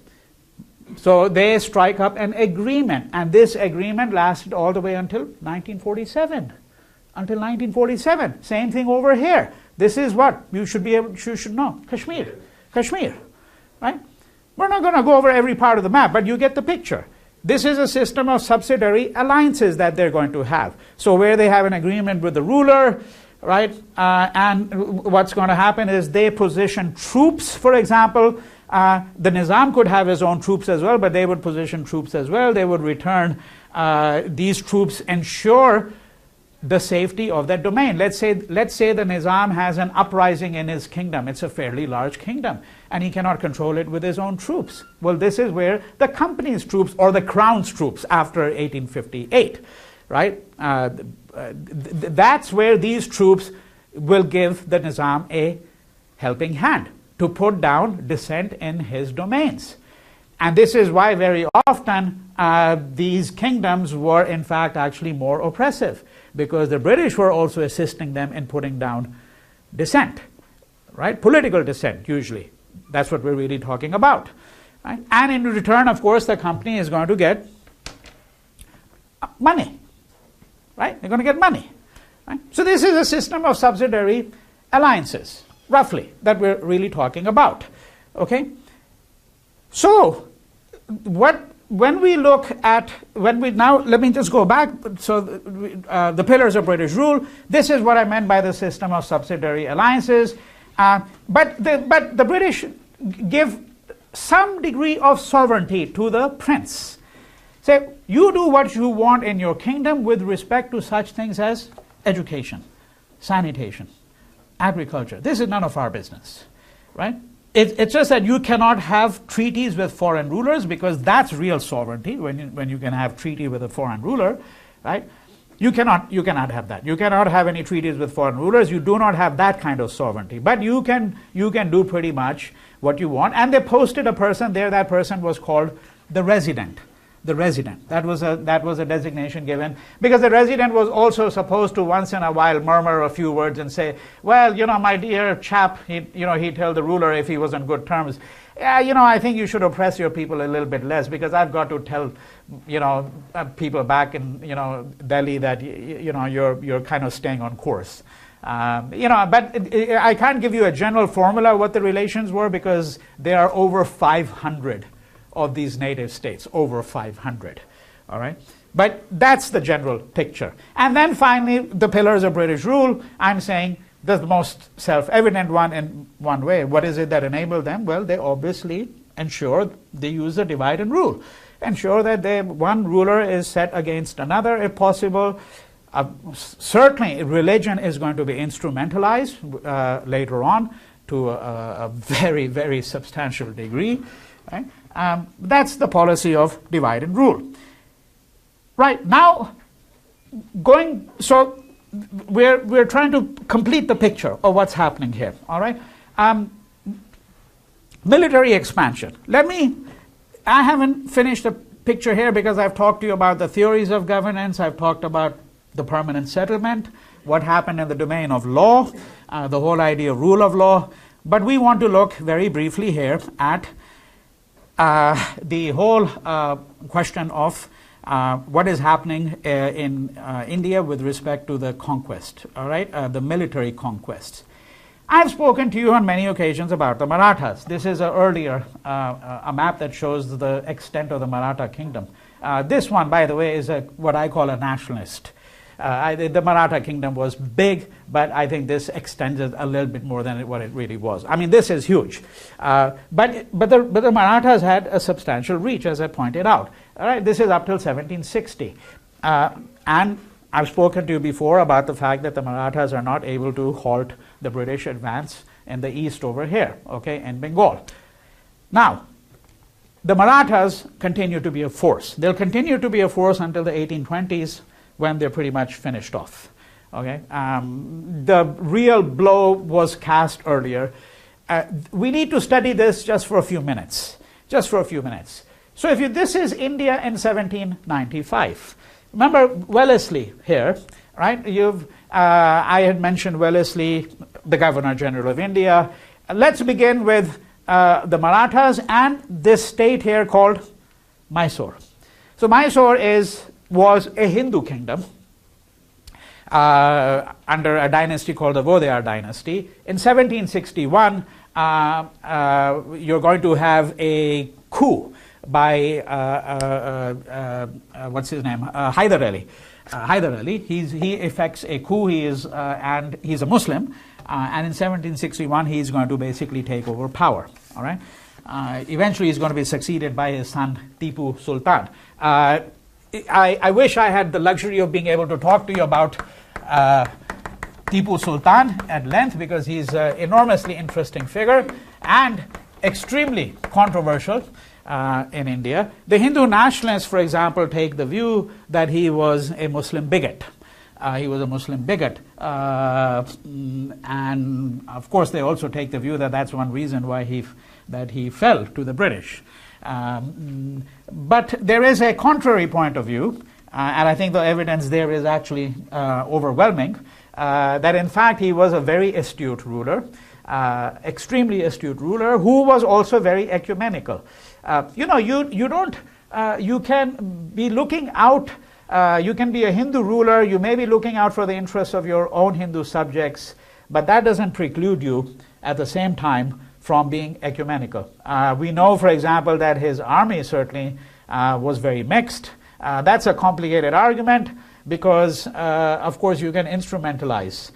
So they strike up an agreement, and this agreement lasted all the way until 1947. Until 1947. Same thing over here. This is what you should know. Kashmir. Kashmir. Right? We're not going to go over every part of the map, but you get the picture. This is a system of subsidiary alliances that they're going to have. So where they have an agreement with the ruler, right? And what's going to happen is they position troops, for example. The Nizam could have his own troops as well, but they would position troops as well. They would return these troops, ensure the safety of that domain. Let's say the Nizam has an uprising in his kingdom. It's a fairly large kingdom, and he cannot control it with his own troops. Well, this is where the company's troops or the crown's troops after 1858, right? That's where these troops will give the Nizam a helping hand to put down dissent in his domains. And this is why very often these kingdoms were in fact actually more oppressive, because the British were also assisting them in putting down descent, right? Political descent, usually. That's what we're really talking about. Right? And in return, of course, the company is going to get money, right? They're going to get money. Right? So this is a system of subsidiary alliances, roughly, that we're really talking about. Okay? So when we look at, now, let me just go back. So the pillars of British rule, this is what I meant by the system of subsidiary alliances. But the British give some degree of sovereignty to the prince. Say, you do what you want in your kingdom with respect to such things as education, sanitation, agriculture. This is none of our business, right? It's just that you cannot have treaties with foreign rulers, because that's real sovereignty, when you can have treaty with a foreign ruler, right? You cannot have that. You cannot have any treaties with foreign rulers. You do not have that kind of sovereignty. But you can do pretty much what you want. And they posted a person there. That person was called the resident. The resident. That was a designation given, because the resident was also supposed to once in a while murmur a few words and say, well, my dear chap, he'd tell the ruler if he was on good terms, I think you should oppress your people a little bit less, because I've got to tell, people back in, Delhi that, you're kind of staying on course. But I can't give you a general formula what the relations were, because there are over 500 of these native states, over 500, all right? But that's the general picture. And then finally, the pillars of British rule, I'm saying the most self-evident one in one way. What is it that enabled them? Well, they obviously ensure they use the divide and rule. Ensure that one ruler is set against another, if possible. Certainly, religion is going to be instrumentalized later on to a very, very substantial degree, right? That's the policy of divide and rule. Right, now, so we're trying to complete the picture of what's happening here, all right? Military expansion. I haven't finished the picture here, because I've talked to you about the theories of governance, I've talked about the permanent settlement, what happened in the domain of law, the whole idea of rule of law, but we want to look very briefly here at the whole question of what is happening in India with respect to the conquest, all right, the military conquests. I've spoken to you on many occasions about the Marathas. This is an earlier a map that shows the extent of the Maratha kingdom. This one, by the way, is what I call a nationalist. The Maratha kingdom was big, but I think this extends it a little bit more than what it really was. I mean, this is huge. But the Marathas had a substantial reach, as I pointed out. All right, this is up till 1760. And I've spoken to you before about the fact that the Marathas are not able to halt the British advance in the east over here, okay, in Bengal. Now, the Marathas continue to be a force. They'll continue to be a force until the 1820s, when they're pretty much finished off. Okay, the real blow was cast earlier. We need to study this just for a few minutes. Just for a few minutes. So this is India in 1795. Remember Wellesley here, right? I had mentioned Wellesley, the Governor General of India. Let's begin with the Marathas and this state here called Mysore. So Mysore was a Hindu kingdom under a dynasty called the Vodeyar dynasty. In 1761, you're going to have a coup by what's his name? Hyder Ali. Hyder Ali. He effects a coup. And he's a Muslim. And in 1761, he's going to basically take over power. All right. Eventually, he's going to be succeeded by his son Tipu Sultan. I wish I had the luxury of being able to talk to you about Tipu Sultan at length, because he's an enormously interesting figure and extremely controversial in India. The Hindu nationalists, for example, take the view that he was a Muslim bigot. He was a Muslim bigot. And of course, they also take the view that that's one reason why he fell to the British. But there is a contrary point of view, and I think the evidence there is actually overwhelming. that in fact he was a very astute ruler, extremely astute ruler, who was also very ecumenical. You can be looking out, you can be a Hindu ruler, you may be looking out for the interests of your own Hindu subjects, but that doesn't preclude you at the same time from being ecumenical. We know, for example, that his army certainly was very mixed. That's a complicated argument because, of course, you can instrumentalize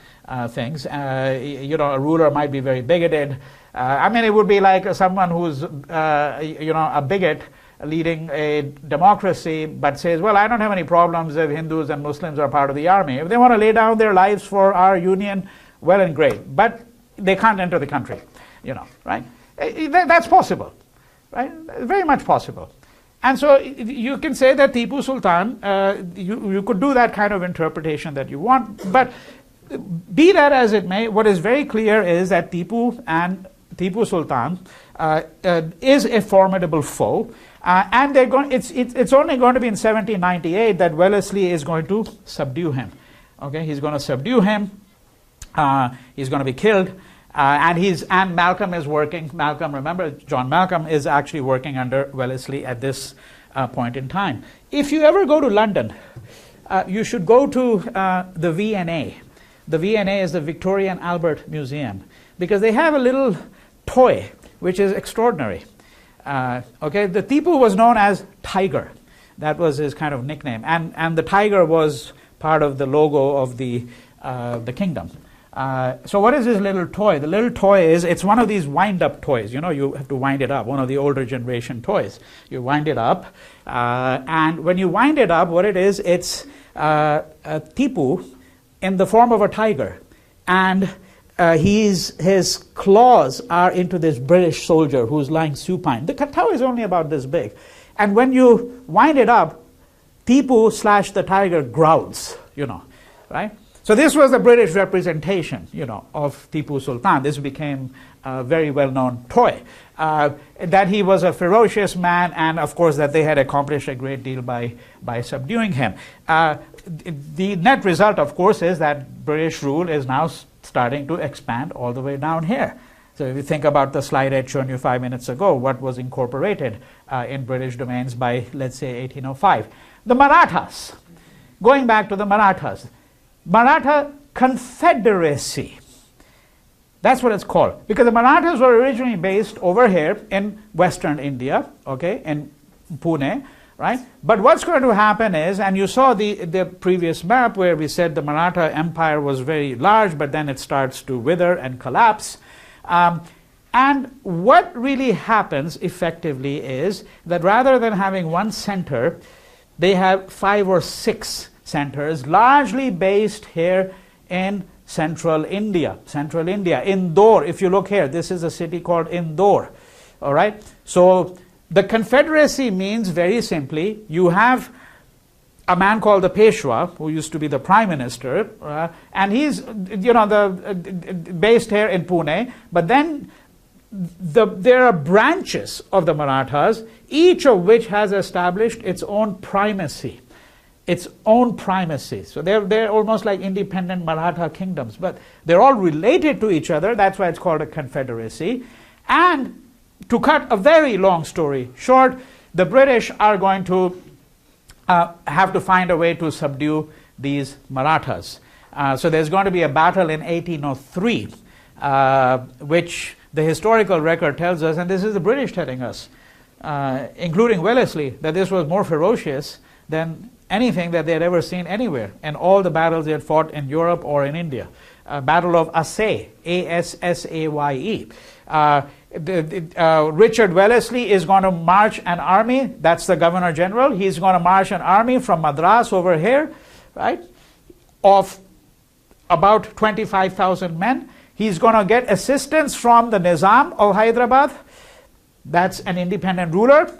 things. A ruler might be very bigoted. It would be like someone who's, a bigot leading a democracy, but says, well, I don't have any problems if Hindus and Muslims are part of the army. If they want to lay down their lives for our union, well and great, but they can't enter the country, right? That's possible, right? Very much possible. And so you can say that Tipu Sultan, you could do that kind of interpretation that you want, but be that as it may, what is very clear is that Tipu Sultan is a formidable foe, and it's only going to be in 1798 that Wellesley is going to subdue him. Okay, he's going to subdue him. He's going to be killed, and Malcolm is working. Malcolm, remember, John Malcolm is actually working under Wellesley at this point in time. If you ever go to London, you should go to the V&A. The V&A is the Victoria and Albert Museum, because they have a little toy which is extraordinary. The Tipu was known as Tiger. That was his kind of nickname, and the tiger was part of the logo of the kingdom. So what is this little toy? The little toy it's one of these wind-up toys. You have to wind it up, one of the older generation toys. You wind it up, and when you wind it up, what it is, it's a Tipu in the form of a tiger, and his claws are into this British soldier who's lying supine. The toy is only about this big, and when you wind it up, Tipu / the tiger growls, right? So this was the British representation, of Tipu Sultan. This became a very well-known toy. That he was a ferocious man, and of course that they had accomplished a great deal by subduing him. The net result, of course, is that British rule is now starting to expand all the way down here. So if you think about the slide I'd shown you 5 minutes ago, what was incorporated in British domains by, let's say, 1805. The Marathas. Going back to the Marathas. Maratha Confederacy. That's what it's called. Because the Marathas were originally based over here in Western India, okay, in Pune, right? But what's going to happen is, and you saw the previous map where we said the Maratha Empire was very large, but then it starts to wither and collapse. And what really happens effectively is that rather than having one center, they have 5 or 6 centers, largely based here in central India. Indore, if you look here, this is a city called Indore. All right? So the Confederacy means, very simply, you have a man called the Peshwa, who used to be the prime minister, and he's based here in Pune, but then there are branches of the Marathas, each of which has established its own primacy. So they're almost like independent Maratha kingdoms, but they're all related to each other. That's why it's called a confederacy. And to cut a very long story short, the British are going to have to find a way to subdue these Marathas. So there's going to be a battle in 1803, which the historical record tells us, and this is the British telling us, including Wellesley, that this was more ferocious than anything that they had ever seen anywhere in all the battles they had fought in Europe or in India. Battle of Assaye, A-S-S-A-Y-E. Richard Wellesley is going to march an army, that's the Governor General, he's going to march an army from Madras over here, right, of about 25,000 men. He's going to get assistance from the Nizam of Hyderabad, that's an independent ruler,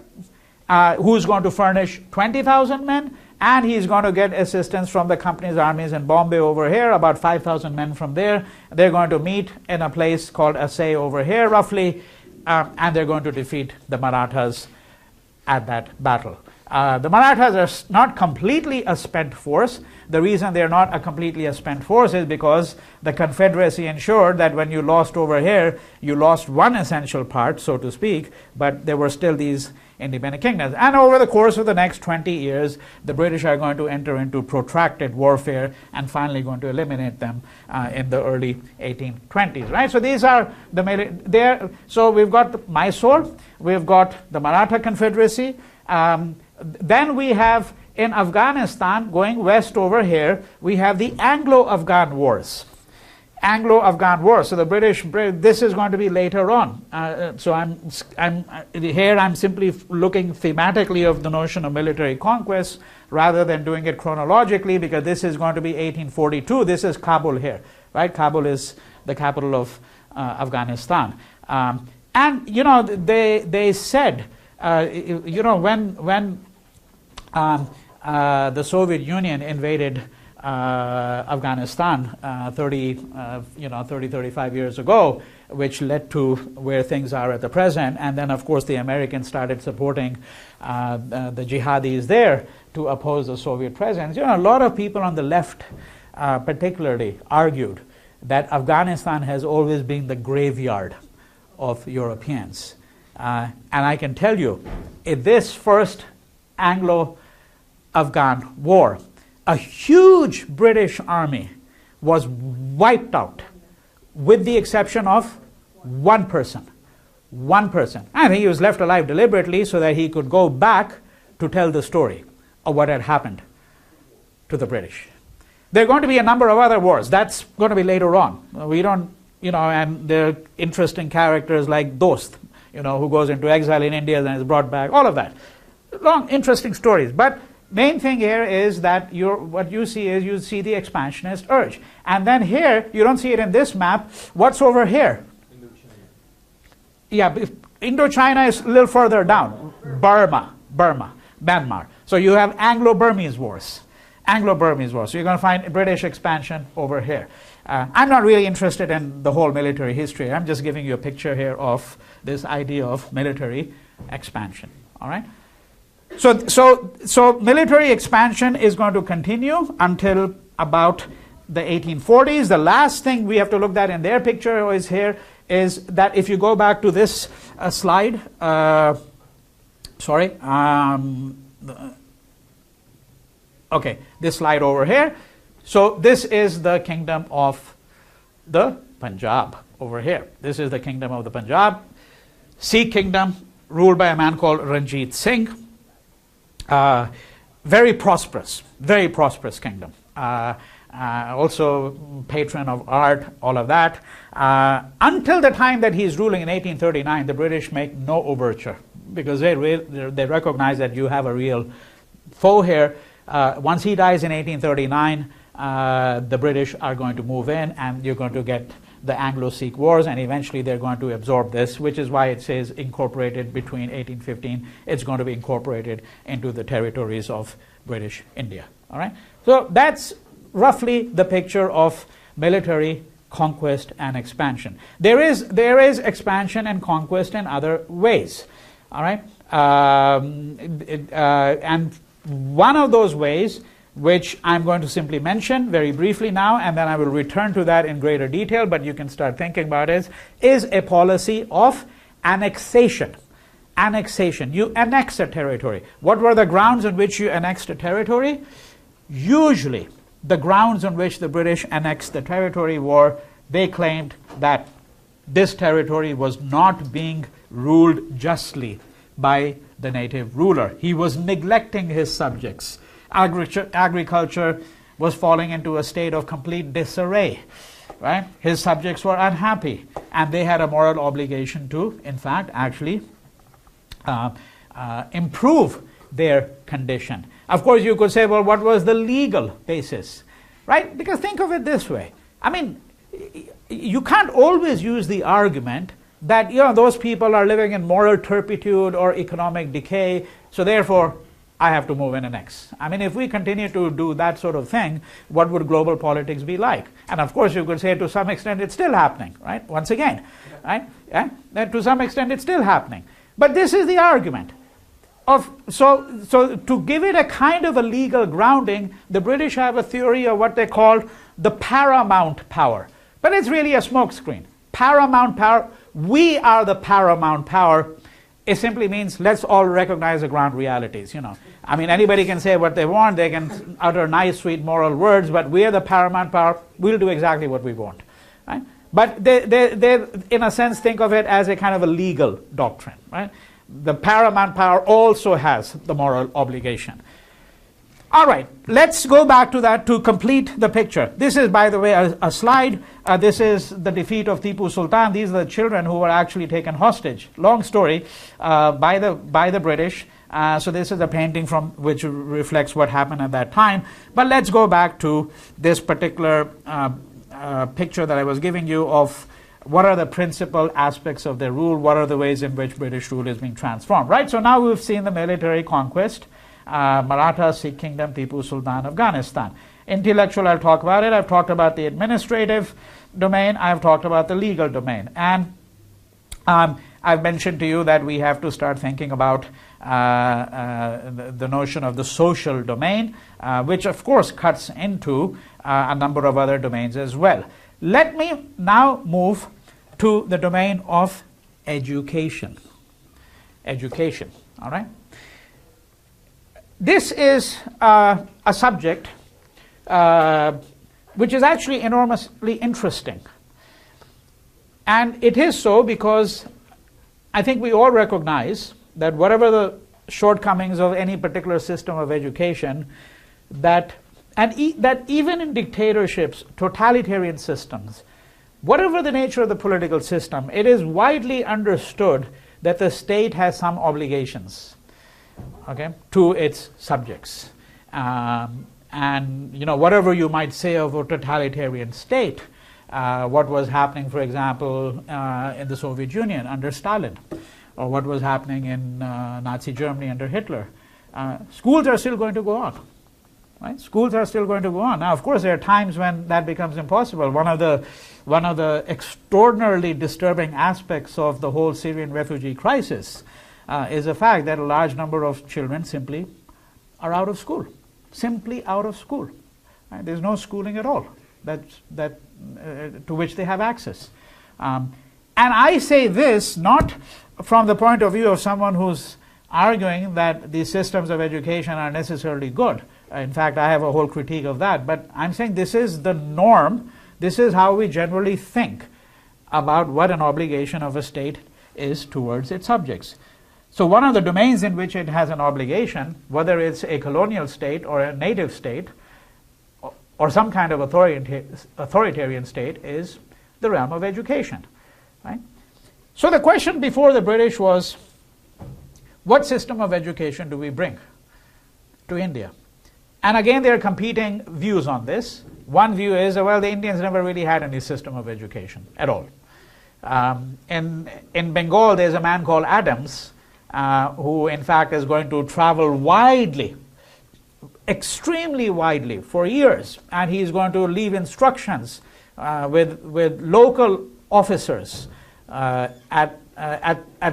who's going to furnish 20,000 men, and he's going to get assistance from the company's armies in Bombay over here, about 5,000 men from there. They're going to meet in a place called Assaye over here, roughly, and they're going to defeat the Marathas at that battle. The Marathas are not completely a spent force. The reason they're not a completely a spent force is because the Confederacy ensured that when you lost over here, you lost one essential part, so to speak, but there were still these independent kingdoms. And over the course of the next 20 years, the British are going to enter into protracted warfare and finally going to eliminate them in the early 1820s. Right? So these are the so we've got Mysore, we've got the Maratha Confederacy. Then we have in Afghanistan, going west over here, we have the Anglo-Afghan Wars. Anglo-Afghan Wars. So the British, this is going to be later on. So I'm simply looking thematically of the notion of military conquest rather than doing it chronologically, because this is going to be 1842. This is Kabul here, right? Kabul is the capital of Afghanistan. And you know, they said, you know, when the Soviet Union invaded Afghanistan 35 years ago, which led to where things are at the present, and then of course the Americans started supporting the jihadis there to oppose the Soviet presence. You know, a lot of people on the left particularly argued that Afghanistan has always been the graveyard of Europeans. And I can tell you, in this first Anglo-Afghan War, a huge British army was wiped out, with the exception of one person. One person. And he was left alive deliberately so that he could go back to tell the story of what had happened to the British. There are going to be a number of other wars. That's going to be later on. We don't, you know, and there are interesting characters like Dost, you know, who goes into exile in India and is brought back, all of that. Long, interesting stories. But main thing here is that what you see is you see the expansionist urge. And then here, you don't see it in this map. What's over here? Indochina. Yeah, Indochina is a little further down. Burma, Myanmar. So you have Anglo-Burmese Wars. Anglo-Burmese Wars. So you're going to find British expansion over here. I'm not really interested in the whole military history. I'm just giving you a picture here of this idea of military expansion. All right? So military expansion is going to continue until about the 1840s. The last thing we have to look at in their picture is here is that if you go back to this slide, okay, this slide over here. So this is the kingdom of the Punjab over here. This is the kingdom of the Punjab. Sikh kingdom ruled by a man called Ranjit Singh. Very prosperous kingdom. Also patron of art, all of that. Until the time that he's ruling in 1839, the British make no overture because they recognize that you have a real foe here. Once he dies in 1839, the British are going to move in, and you're going to get the Anglo-Sikh Wars, and eventually they're going to absorb this, which is why it says incorporated between 1815. It's going to be incorporated into the territories of British India. All right. So that's roughly the picture of military conquest and expansion. There is expansion and conquest in other ways. All right. And one of those ways, which I'm going to simply mention very briefly now, and then I will return to that in greater detail, but you can start thinking about it, is a policy of annexation. Annexation. You annex a territory. What were the grounds on which you annexed a territory? Usually, the grounds on which the British annexed the territory were they claimed that this territory was not being ruled justly by the native ruler. He was neglecting his subjects. Agriculture was falling into a state of complete disarray. Right? His subjects were unhappy, and they had a moral obligation to, in fact, actually improve their condition. Of course, you could say, well, what was the legal basis? Right? Because think of it this way. I mean, you can't always use the argument that, you know, those people are living in moral turpitude or economic decay, so therefore I have to move in and annex. I mean, if we continue to do that sort of thing, what would global politics be like? And of course, you could say to some extent it's still happening, right? Once again, right? Yeah? That to some extent it's still happening. But this is the argument. So to give it a kind of a legal grounding, the British have a theory of what they call the paramount power. But it's really a smokescreen. Paramount power, we are the paramount power. It simply means let's all recognize the ground realities, I mean, anybody can say what they want, they can utter nice, sweet moral words, but we are the paramount power, we'll do exactly what we want. Right? But they, in a sense, think of it as a kind of a legal doctrine. Right? The paramount power also has the moral obligation. All right, let's go back to that to complete the picture. This is, by the way, a slide. This is the defeat of Tipu Sultan. These are the children who were actually taken hostage. Long story, by the British. So this is a painting from which reflects what happened at that time. But let's go back to this particular picture that I was giving you of what are the principal aspects of their rule, what are the ways in which British rule is being transformed. Right. So now we've seen the military conquest. Maratha, Sikh Kingdom, Tipu Sultan, Afghanistan. Intellectual, I'll talk about it. I've talked about the administrative domain. I've talked about the legal domain. And I've mentioned to you that we have to start thinking about the notion of the social domain, which of course cuts into a number of other domains as well. Let me now move to the domain of education. Education, all right? This is a subject which is actually enormously interesting. And it is so because I think we all recognize that whatever the shortcomings of any particular system of education, that even in dictatorships, totalitarian systems, whatever the nature of the political system, it is widely understood that the state has some obligations, okay, to its subjects. And whatever you might say of a totalitarian state, what was happening, for example, in the Soviet Union under Stalin, or what was happening in Nazi Germany under Hitler, schools are still going to go on. Right? Schools are still going to go on. Now, of course, there are times when that becomes impossible. One of the extraordinarily disturbing aspects of the whole Syrian refugee crisis is the fact that a large number of children simply are out of school, simply out of school. Right? There's no schooling at all to which they have access. And I say this not from the point of view of someone who's arguing that these systems of education are necessarily good. In fact, I have a whole critique of that. But I'm saying this is the norm. This is how we generally think about what an obligation of a state is towards its subjects. So one of the domains in which it has an obligation, whether it's a colonial state or a native state, or some kind of authoritarian state, is the realm of education. Right? So the question before the British was, what system of education do we bring to India? And again, there are competing views on this. One view is, well, the Indians never really had any system of education at all. In Bengal, there's a man called Adams, who in fact is going to travel widely, extremely widely for years, and he's going to leave instructions with local officers at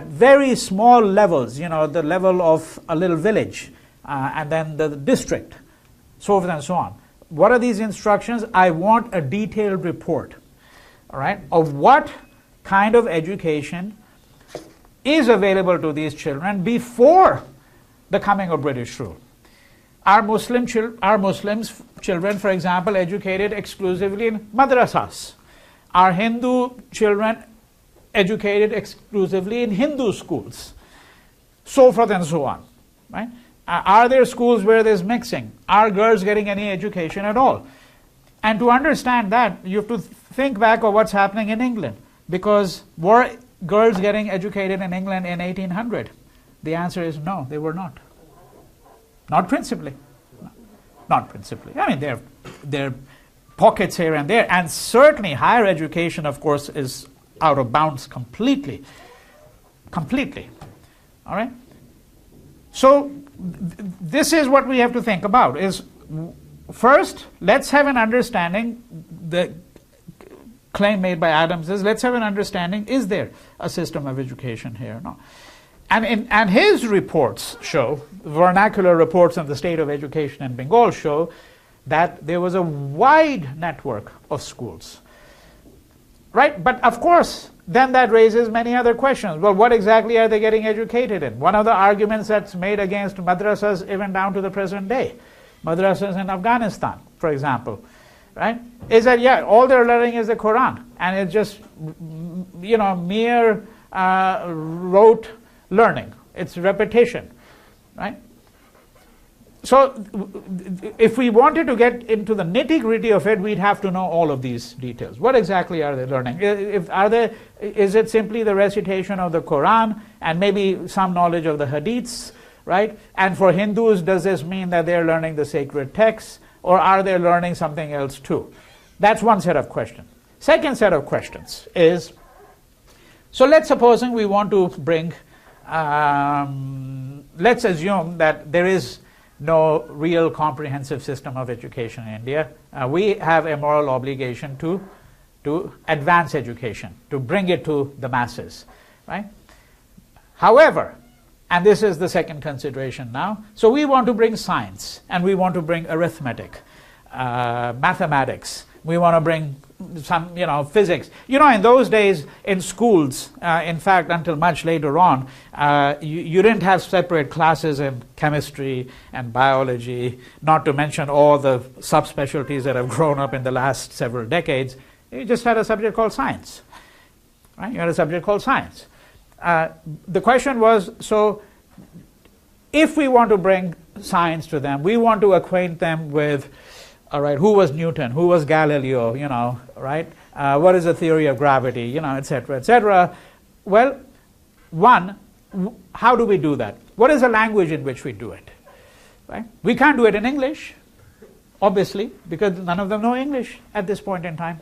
very small levels, the level of a little village, and then the district, so forth and so on. What are these instructions? I want a detailed report, all right, of what kind of education is available to these children before the coming of British rule. Are Muslims children, for example, educated exclusively in madrasas? Are Hindu children educated exclusively in Hindu schools? So forth and so on. Right? Are there schools where there's mixing? Are girls getting any education at all? And to understand that, you have to think back of what's happening in England. Because were girls getting educated in England in 1800? The answer is no, they were not. Not principally. Not principally. I mean, there are pockets here and there. And certainly higher education, of course, is out of bounds completely. Completely. All right? So this is what we have to think about. Is first, let's have an understanding. The claim made by Adams is, let's have an understanding, is there a system of education here? No. And his reports show, vernacular reports on the state of education in Bengal show that there was a wide network of schools. Right? But of course, then that raises many other questions. Well, what exactly are they getting educated in? One of the arguments that's made against madrasas even down to the present day, madrasas in Afghanistan, for example, right, is that, yeah, all they're learning is the Quran, and it's just, mere rote learning. It's repetition, right? So if we wanted to get into the nitty-gritty of it, we'd have to know all of these details. What exactly are they learning? Is it simply the recitation of the Quran and maybe some knowledge of the hadiths, right? And for Hindus, does this mean that they're learning the sacred texts, or are they learning something else too? That's one set of questions. Second set of questions is, so let's supposing we want to bring, let's assume that there is no real comprehensive system of education in India. We have a moral obligation to advance education, to bring it to the masses, right? However, and this is the second consideration now, so we want to bring science, and we want to bring arithmetic, mathematics, we want to bring some, physics. In those days in schools, in fact, until much later on, you didn't have separate classes in chemistry and biology, not to mention all the subspecialties that have grown up in the last several decades. You just had a subject called science, right? You had a subject called science. The question was, so if we want to bring science to them, we want to acquaint them with, all right, who was Newton, who was Galileo, right? What is the theory of gravity, et cetera, et cetera. Well, one, how do we do that? What is the language in which we do it? Right? We can't do it in English, obviously, because none of them know English at this point in time,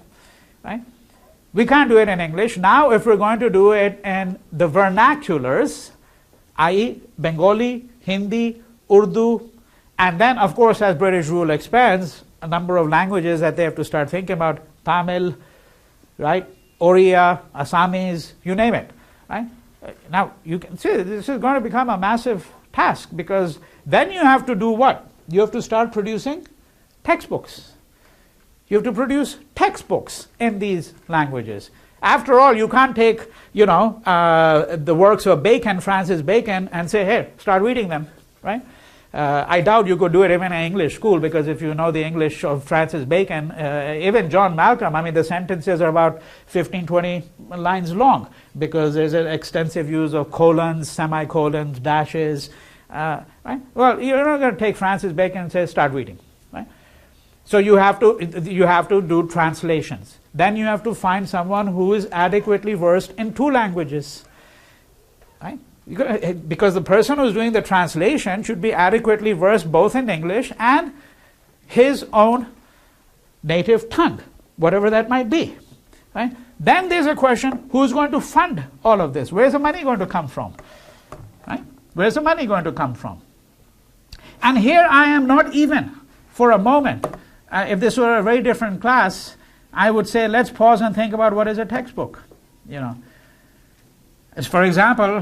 right? We can't do it in English. Now, if we're going to do it in the vernaculars, i.e. Bengali, Hindi, Urdu, and then, of course, as British rule expands, a number of languages that they have to start thinking about, Tamil, right, Oriya, Assamese, you name it, right? Now, you can see this is going to become a massive task, because then you have to do what? You have to start producing textbooks. You have to produce textbooks in these languages. After all, you can't take, the works of Bacon, Francis Bacon, and say, hey, start reading them, right? I doubt you could do it even in an English school, because if you know the English of Francis Bacon, even John Malcolm, the sentences are about 15, 20 lines long, because there's an extensive use of colons, semicolons, dashes, right? Well, you're not going to take Francis Bacon and say, start reading, right? So you have to do translations. Then you have to find someone who is adequately versed in two languages, right? Because the person who's doing the translation should be adequately versed both in English and his own native tongue, whatever that might be, right? Then there's a question, who's going to fund all of this? Where's the money going to come from, right? Where's the money going to come from? And here I am not even, for a moment, if this were a very different class, I would say, let's pause and think about what is a textbook, As for example,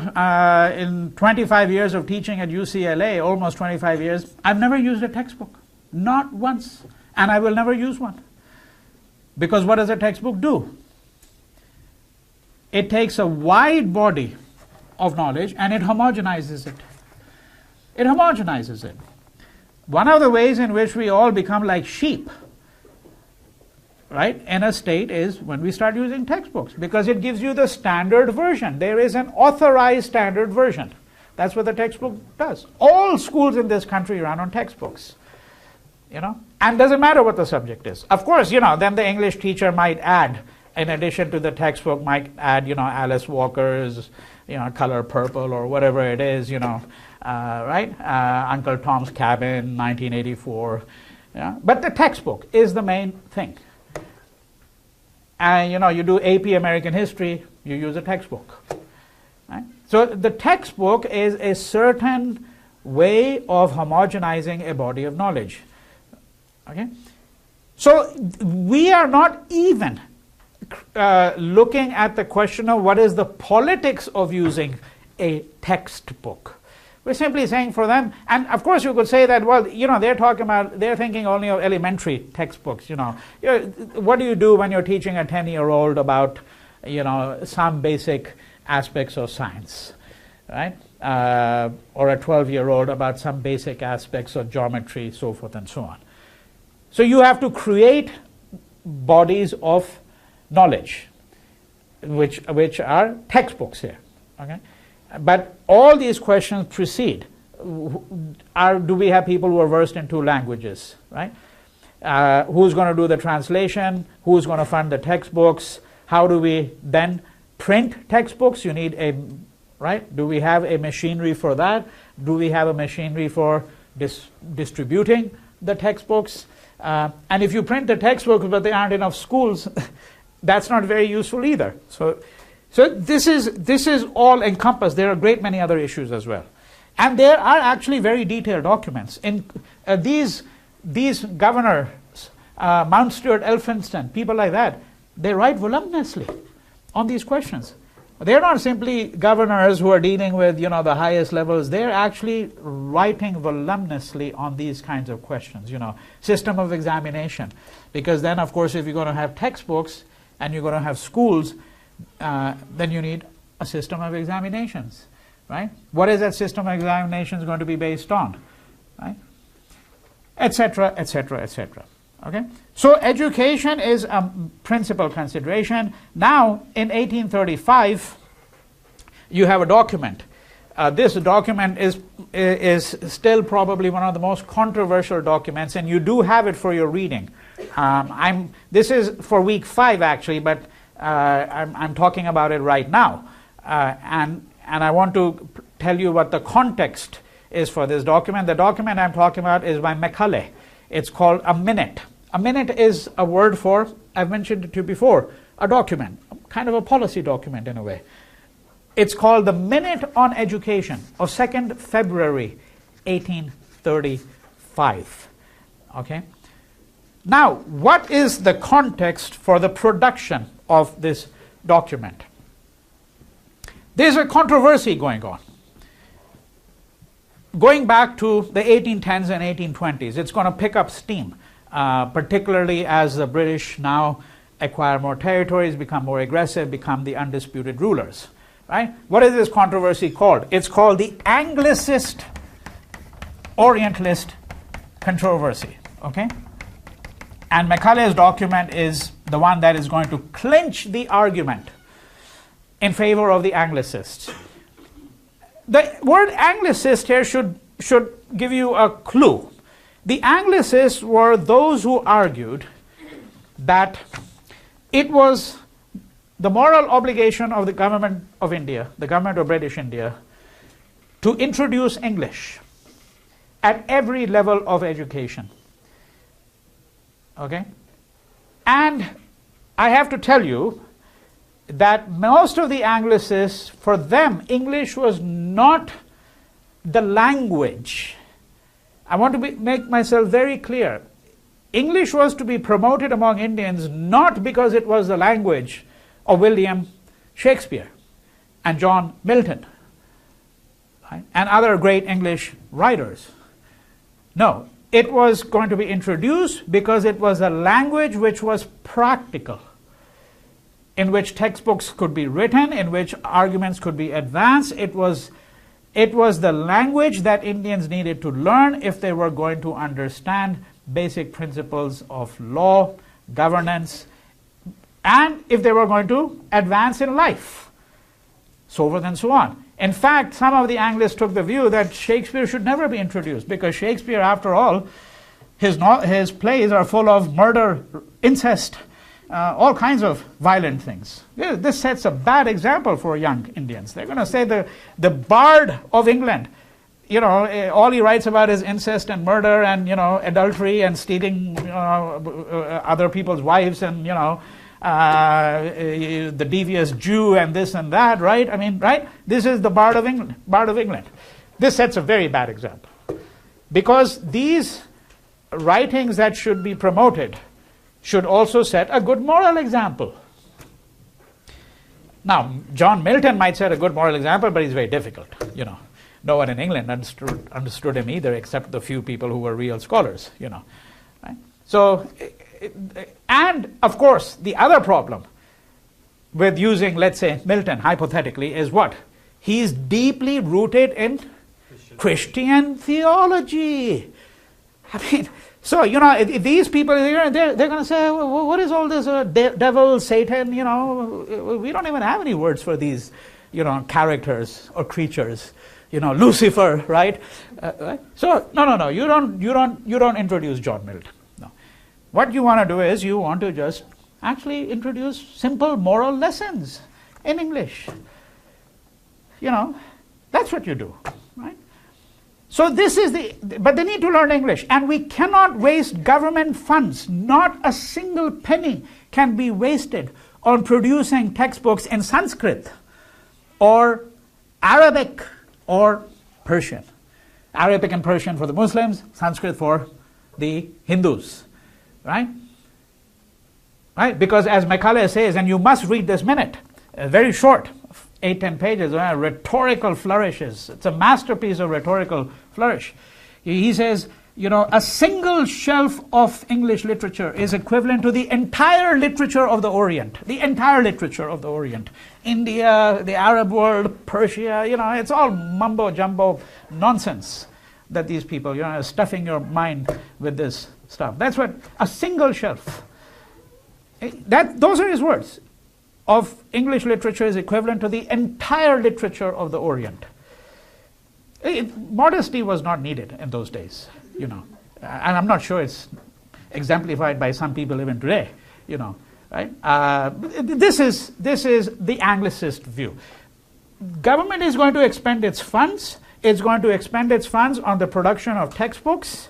in 25 years of teaching at UCLA, almost 25 years, I've never used a textbook, not once, and I will never use one. Because what does a textbook do? It takes a wide body of knowledge and it homogenizes it. It homogenizes it. One of the ways in which we all become like sheep, right, in a state is when we start using textbooks, because it gives you the standard version. There is an authorized standard version. That's what the textbook does. All schools in this country run on textbooks, and doesn't matter what the subject is. Of course, then the English teacher might add, in addition to the textbook, might add, Alice Walker's, Color Purple or whatever it is, right? Uncle Tom's Cabin, 1984. But the textbook is the main thing. And you do AP American history, you use a textbook, right? So the textbook is a certain way of homogenizing a body of knowledge. Okay, so we are not even looking at the question of what is the politics of using a textbook. We're simply saying for them, and of course you could say that, well, they're thinking only of elementary textbooks, What do you do when you're teaching a 10-year-old about, some basic aspects of science, right? Or a 12-year-old about some basic aspects of geometry, so forth and so on. So you have to create bodies of knowledge, which are textbooks here, okay? But all these questions precede. Do we have people who are versed in 2 languages, right? Who's going to do the translation? Who's going to fund the textbooks? How do we then print textbooks? You need right? Do we have a machinery for that? Do we have a machinery for distributing the textbooks? And if you print the textbooks but there aren't enough schools, that's not very useful either. So this is all encompassed. There are a great many other issues as well. And there are actually very detailed documents. In these governors, Mount Stuart Elphinstone, people like that, they write voluminously on these questions. They're not simply governors who are dealing with the highest levels. They're actually writing voluminously on these kinds of questions. System of examination, because then of course if you're going to have textbooks and you're going to have schools, then you need a system of examinations, right? What is that system of examinations going to be based on, right? Etc., etc., etc. Okay? So education is a principal consideration. Now, in 1835, you have a document. This document is still probably one of the most controversial documents, and you do have it for your reading. This is for week 5 actually, but I'm talking about it right now, and I want to tell you what the context is for this document. The document I'm talking about is by Macaulay. It's called a minute. A minute is a word for, I've mentioned it to you before, a document, kind of a policy document in a way. It's called the Minute on Education of 2nd February 1835. Okay. Now, what is the context for the production of this document? There's a controversy going on. Going back to the 1810s and 1820s, it's going to pick up steam, particularly as the British now acquire more territories, become more aggressive, become the undisputed rulers. Right? What is this controversy called? It's called the Angliscit-Orientalist controversy. Okay? And Macaulay's document is the one that is going to clinch the argument in favor of the Anglicists. The word Anglicist here should give you a clue. The Anglicists were those who argued that it was the moral obligation of the government of India, the government of British India, to introduce English at every level of education. Okay? And I have to tell you that most of the Anglicists, for them, English was not the language. I want to make myself very clear. English was to be promoted among Indians not because it was the language of William Shakespeare and John Milton, right, and other great English writers. No, it was going to be introduced because it was a language which was practical, in which textbooks could be written, in which arguments could be advanced. It was the language that Indians needed to learn if they were going to understand basic principles of law, governance, and if they were going to advance in life, so forth and so on. In fact, some of the Anglists took the view that Shakespeare should never be introduced, because Shakespeare, after all, his plays are full of murder, incest, all kinds of violent things. This sets a bad example for young Indians. They're going to say the bard of England, all he writes about is incest and murder and, adultery and stealing other people's wives and, the devious Jew and this and that, right? I mean, right? This is the bard of England. This sets a very bad example, because these writings that should be promoted should also set a good moral example. Now, John Milton might set a good moral example, but he's very difficult. No one in England understood him either, except the few people who were real scholars. Right? So, and of course, the other problem with using, let's say, Milton, hypothetically, is what? He's deeply rooted in Christian theology. I mean, so, these people, they're going to say, well, what is all this devil, Satan, we don't even have any words for these, characters or creatures, Lucifer, right? Right? So, no, you don't introduce John Milton. No. What you want to do is you want to just actually introduce simple moral lessons in English. That's what you do, right? So this is but they need to learn English, and we cannot waste government funds. Not a single penny can be wasted on producing textbooks in Sanskrit or Arabic or Persian. Arabic and Persian for the Muslims, Sanskrit for the Hindus, right? Right? Because as Macaulay says, and you must read this minute, very short, 8-10 pages, rhetorical flourishes. It's a masterpiece of rhetorical flourish. He says, a single shelf of English literature is equivalent to the entire literature of the Orient. The entire literature of the Orient. India, the Arab world, Persia, it's all mumbo-jumbo nonsense that these people, are stuffing your mind with this stuff. That's what a single shelf. Those are his words. Of English literature is equivalent to the entire literature of the Orient. Modesty was not needed in those days, and I'm not sure it's exemplified by some people even today, right? This is the Anglicist view. Government is going to expend its funds. It's going to expend its funds on the production of textbooks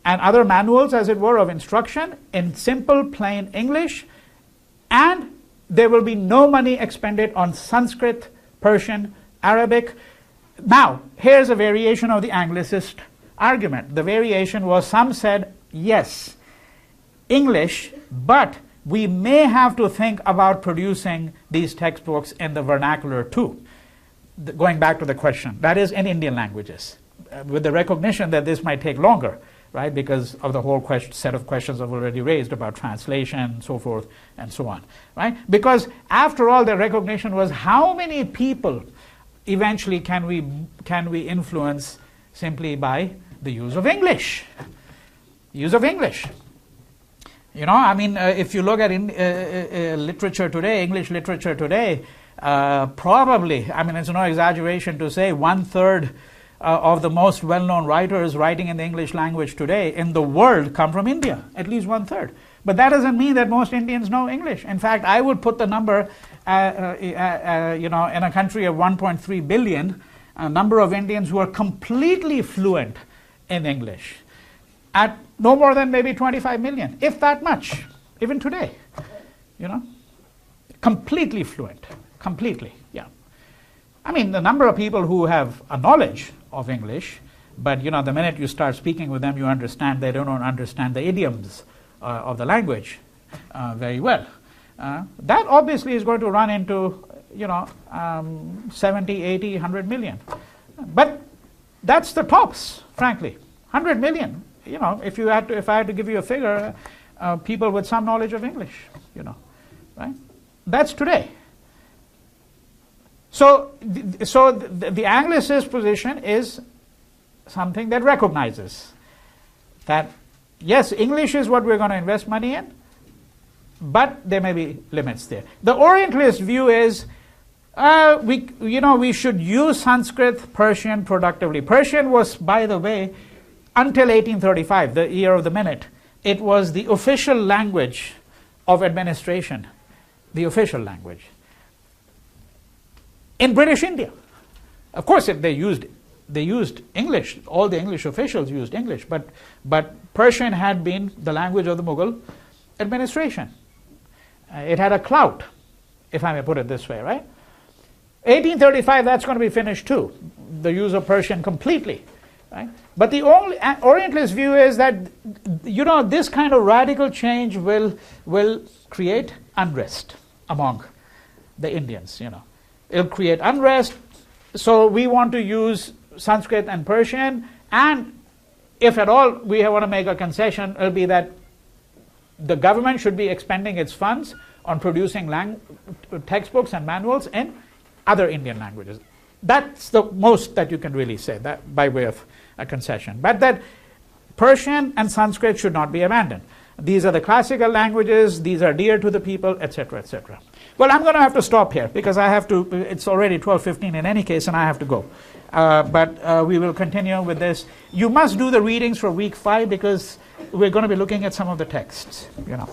and other manuals, as it were, of instruction in simple, plain English, and there will be no money expended on Sanskrit, Persian, Arabic. Now, here's a variation of the Anglicist argument. The variation was, some said, yes, English, but we may have to think about producing these textbooks in the vernacular too. Going back to the question, that is in Indian languages, with the recognition that this might take longer, right, because of the whole set of questions I've already raised about translation, so forth, and so on, right? Because after all, the recognition was, how many people eventually can we influence simply by the use of English? Use of English. If you look at literature today, English literature today, probably, it's no exaggeration to say, 1/3 of the most well-known writers writing in the English language today in the world come from India, at least 1/3. But that doesn't mean that most Indians know English. In fact, I would put the number, in a country of 1.3 billion, a number of Indians who are completely fluent in English at no more than maybe 25 million, if that much, even today, completely fluent, completely, yeah. The number of people who have a knowledge of English, but the minute you start speaking with them, you understand they don't understand the idioms of the language very well. That obviously is going to run into 70, 80, 100 million. But that's the tops, frankly. 100 million. If I had to give you a figure, people with some knowledge of English, right? That's today. So the Anglicist position is something that recognizes that, yes, English is what we're going to invest money in, but there may be limits there. The Orientalist view is we should use Sanskrit, Persian productively. Persian was, by the way, until 1835, the year of the minute, it was the official language of administration, the official language in British India. Of course, they used English. All the English officials used English, but Persian had been the language of the Mughal administration. It had a clout, if I may put it this way, right? 1835, that's going to be finished too, the use of Persian completely, right? But the only Orientalist view is that, this kind of radical change will create unrest among the Indians, you know. It'll create unrest. So we want to use Sanskrit and Persian, and if at all we want to make a concession, it'll be that the government should be expending its funds on producing textbooks and manuals in other Indian languages. That's the most that you can really say, that by way of a concession. But that Persian and Sanskrit should not be abandoned. These are the classical languages, these are dear to the people, etc., etc. Well, I'm going to have to stop here because I have to, it's already 12:15 in any case, and I have to go. But we will continue with this. You must do the readings for week 5 because we're going to be looking at some of the texts, you know.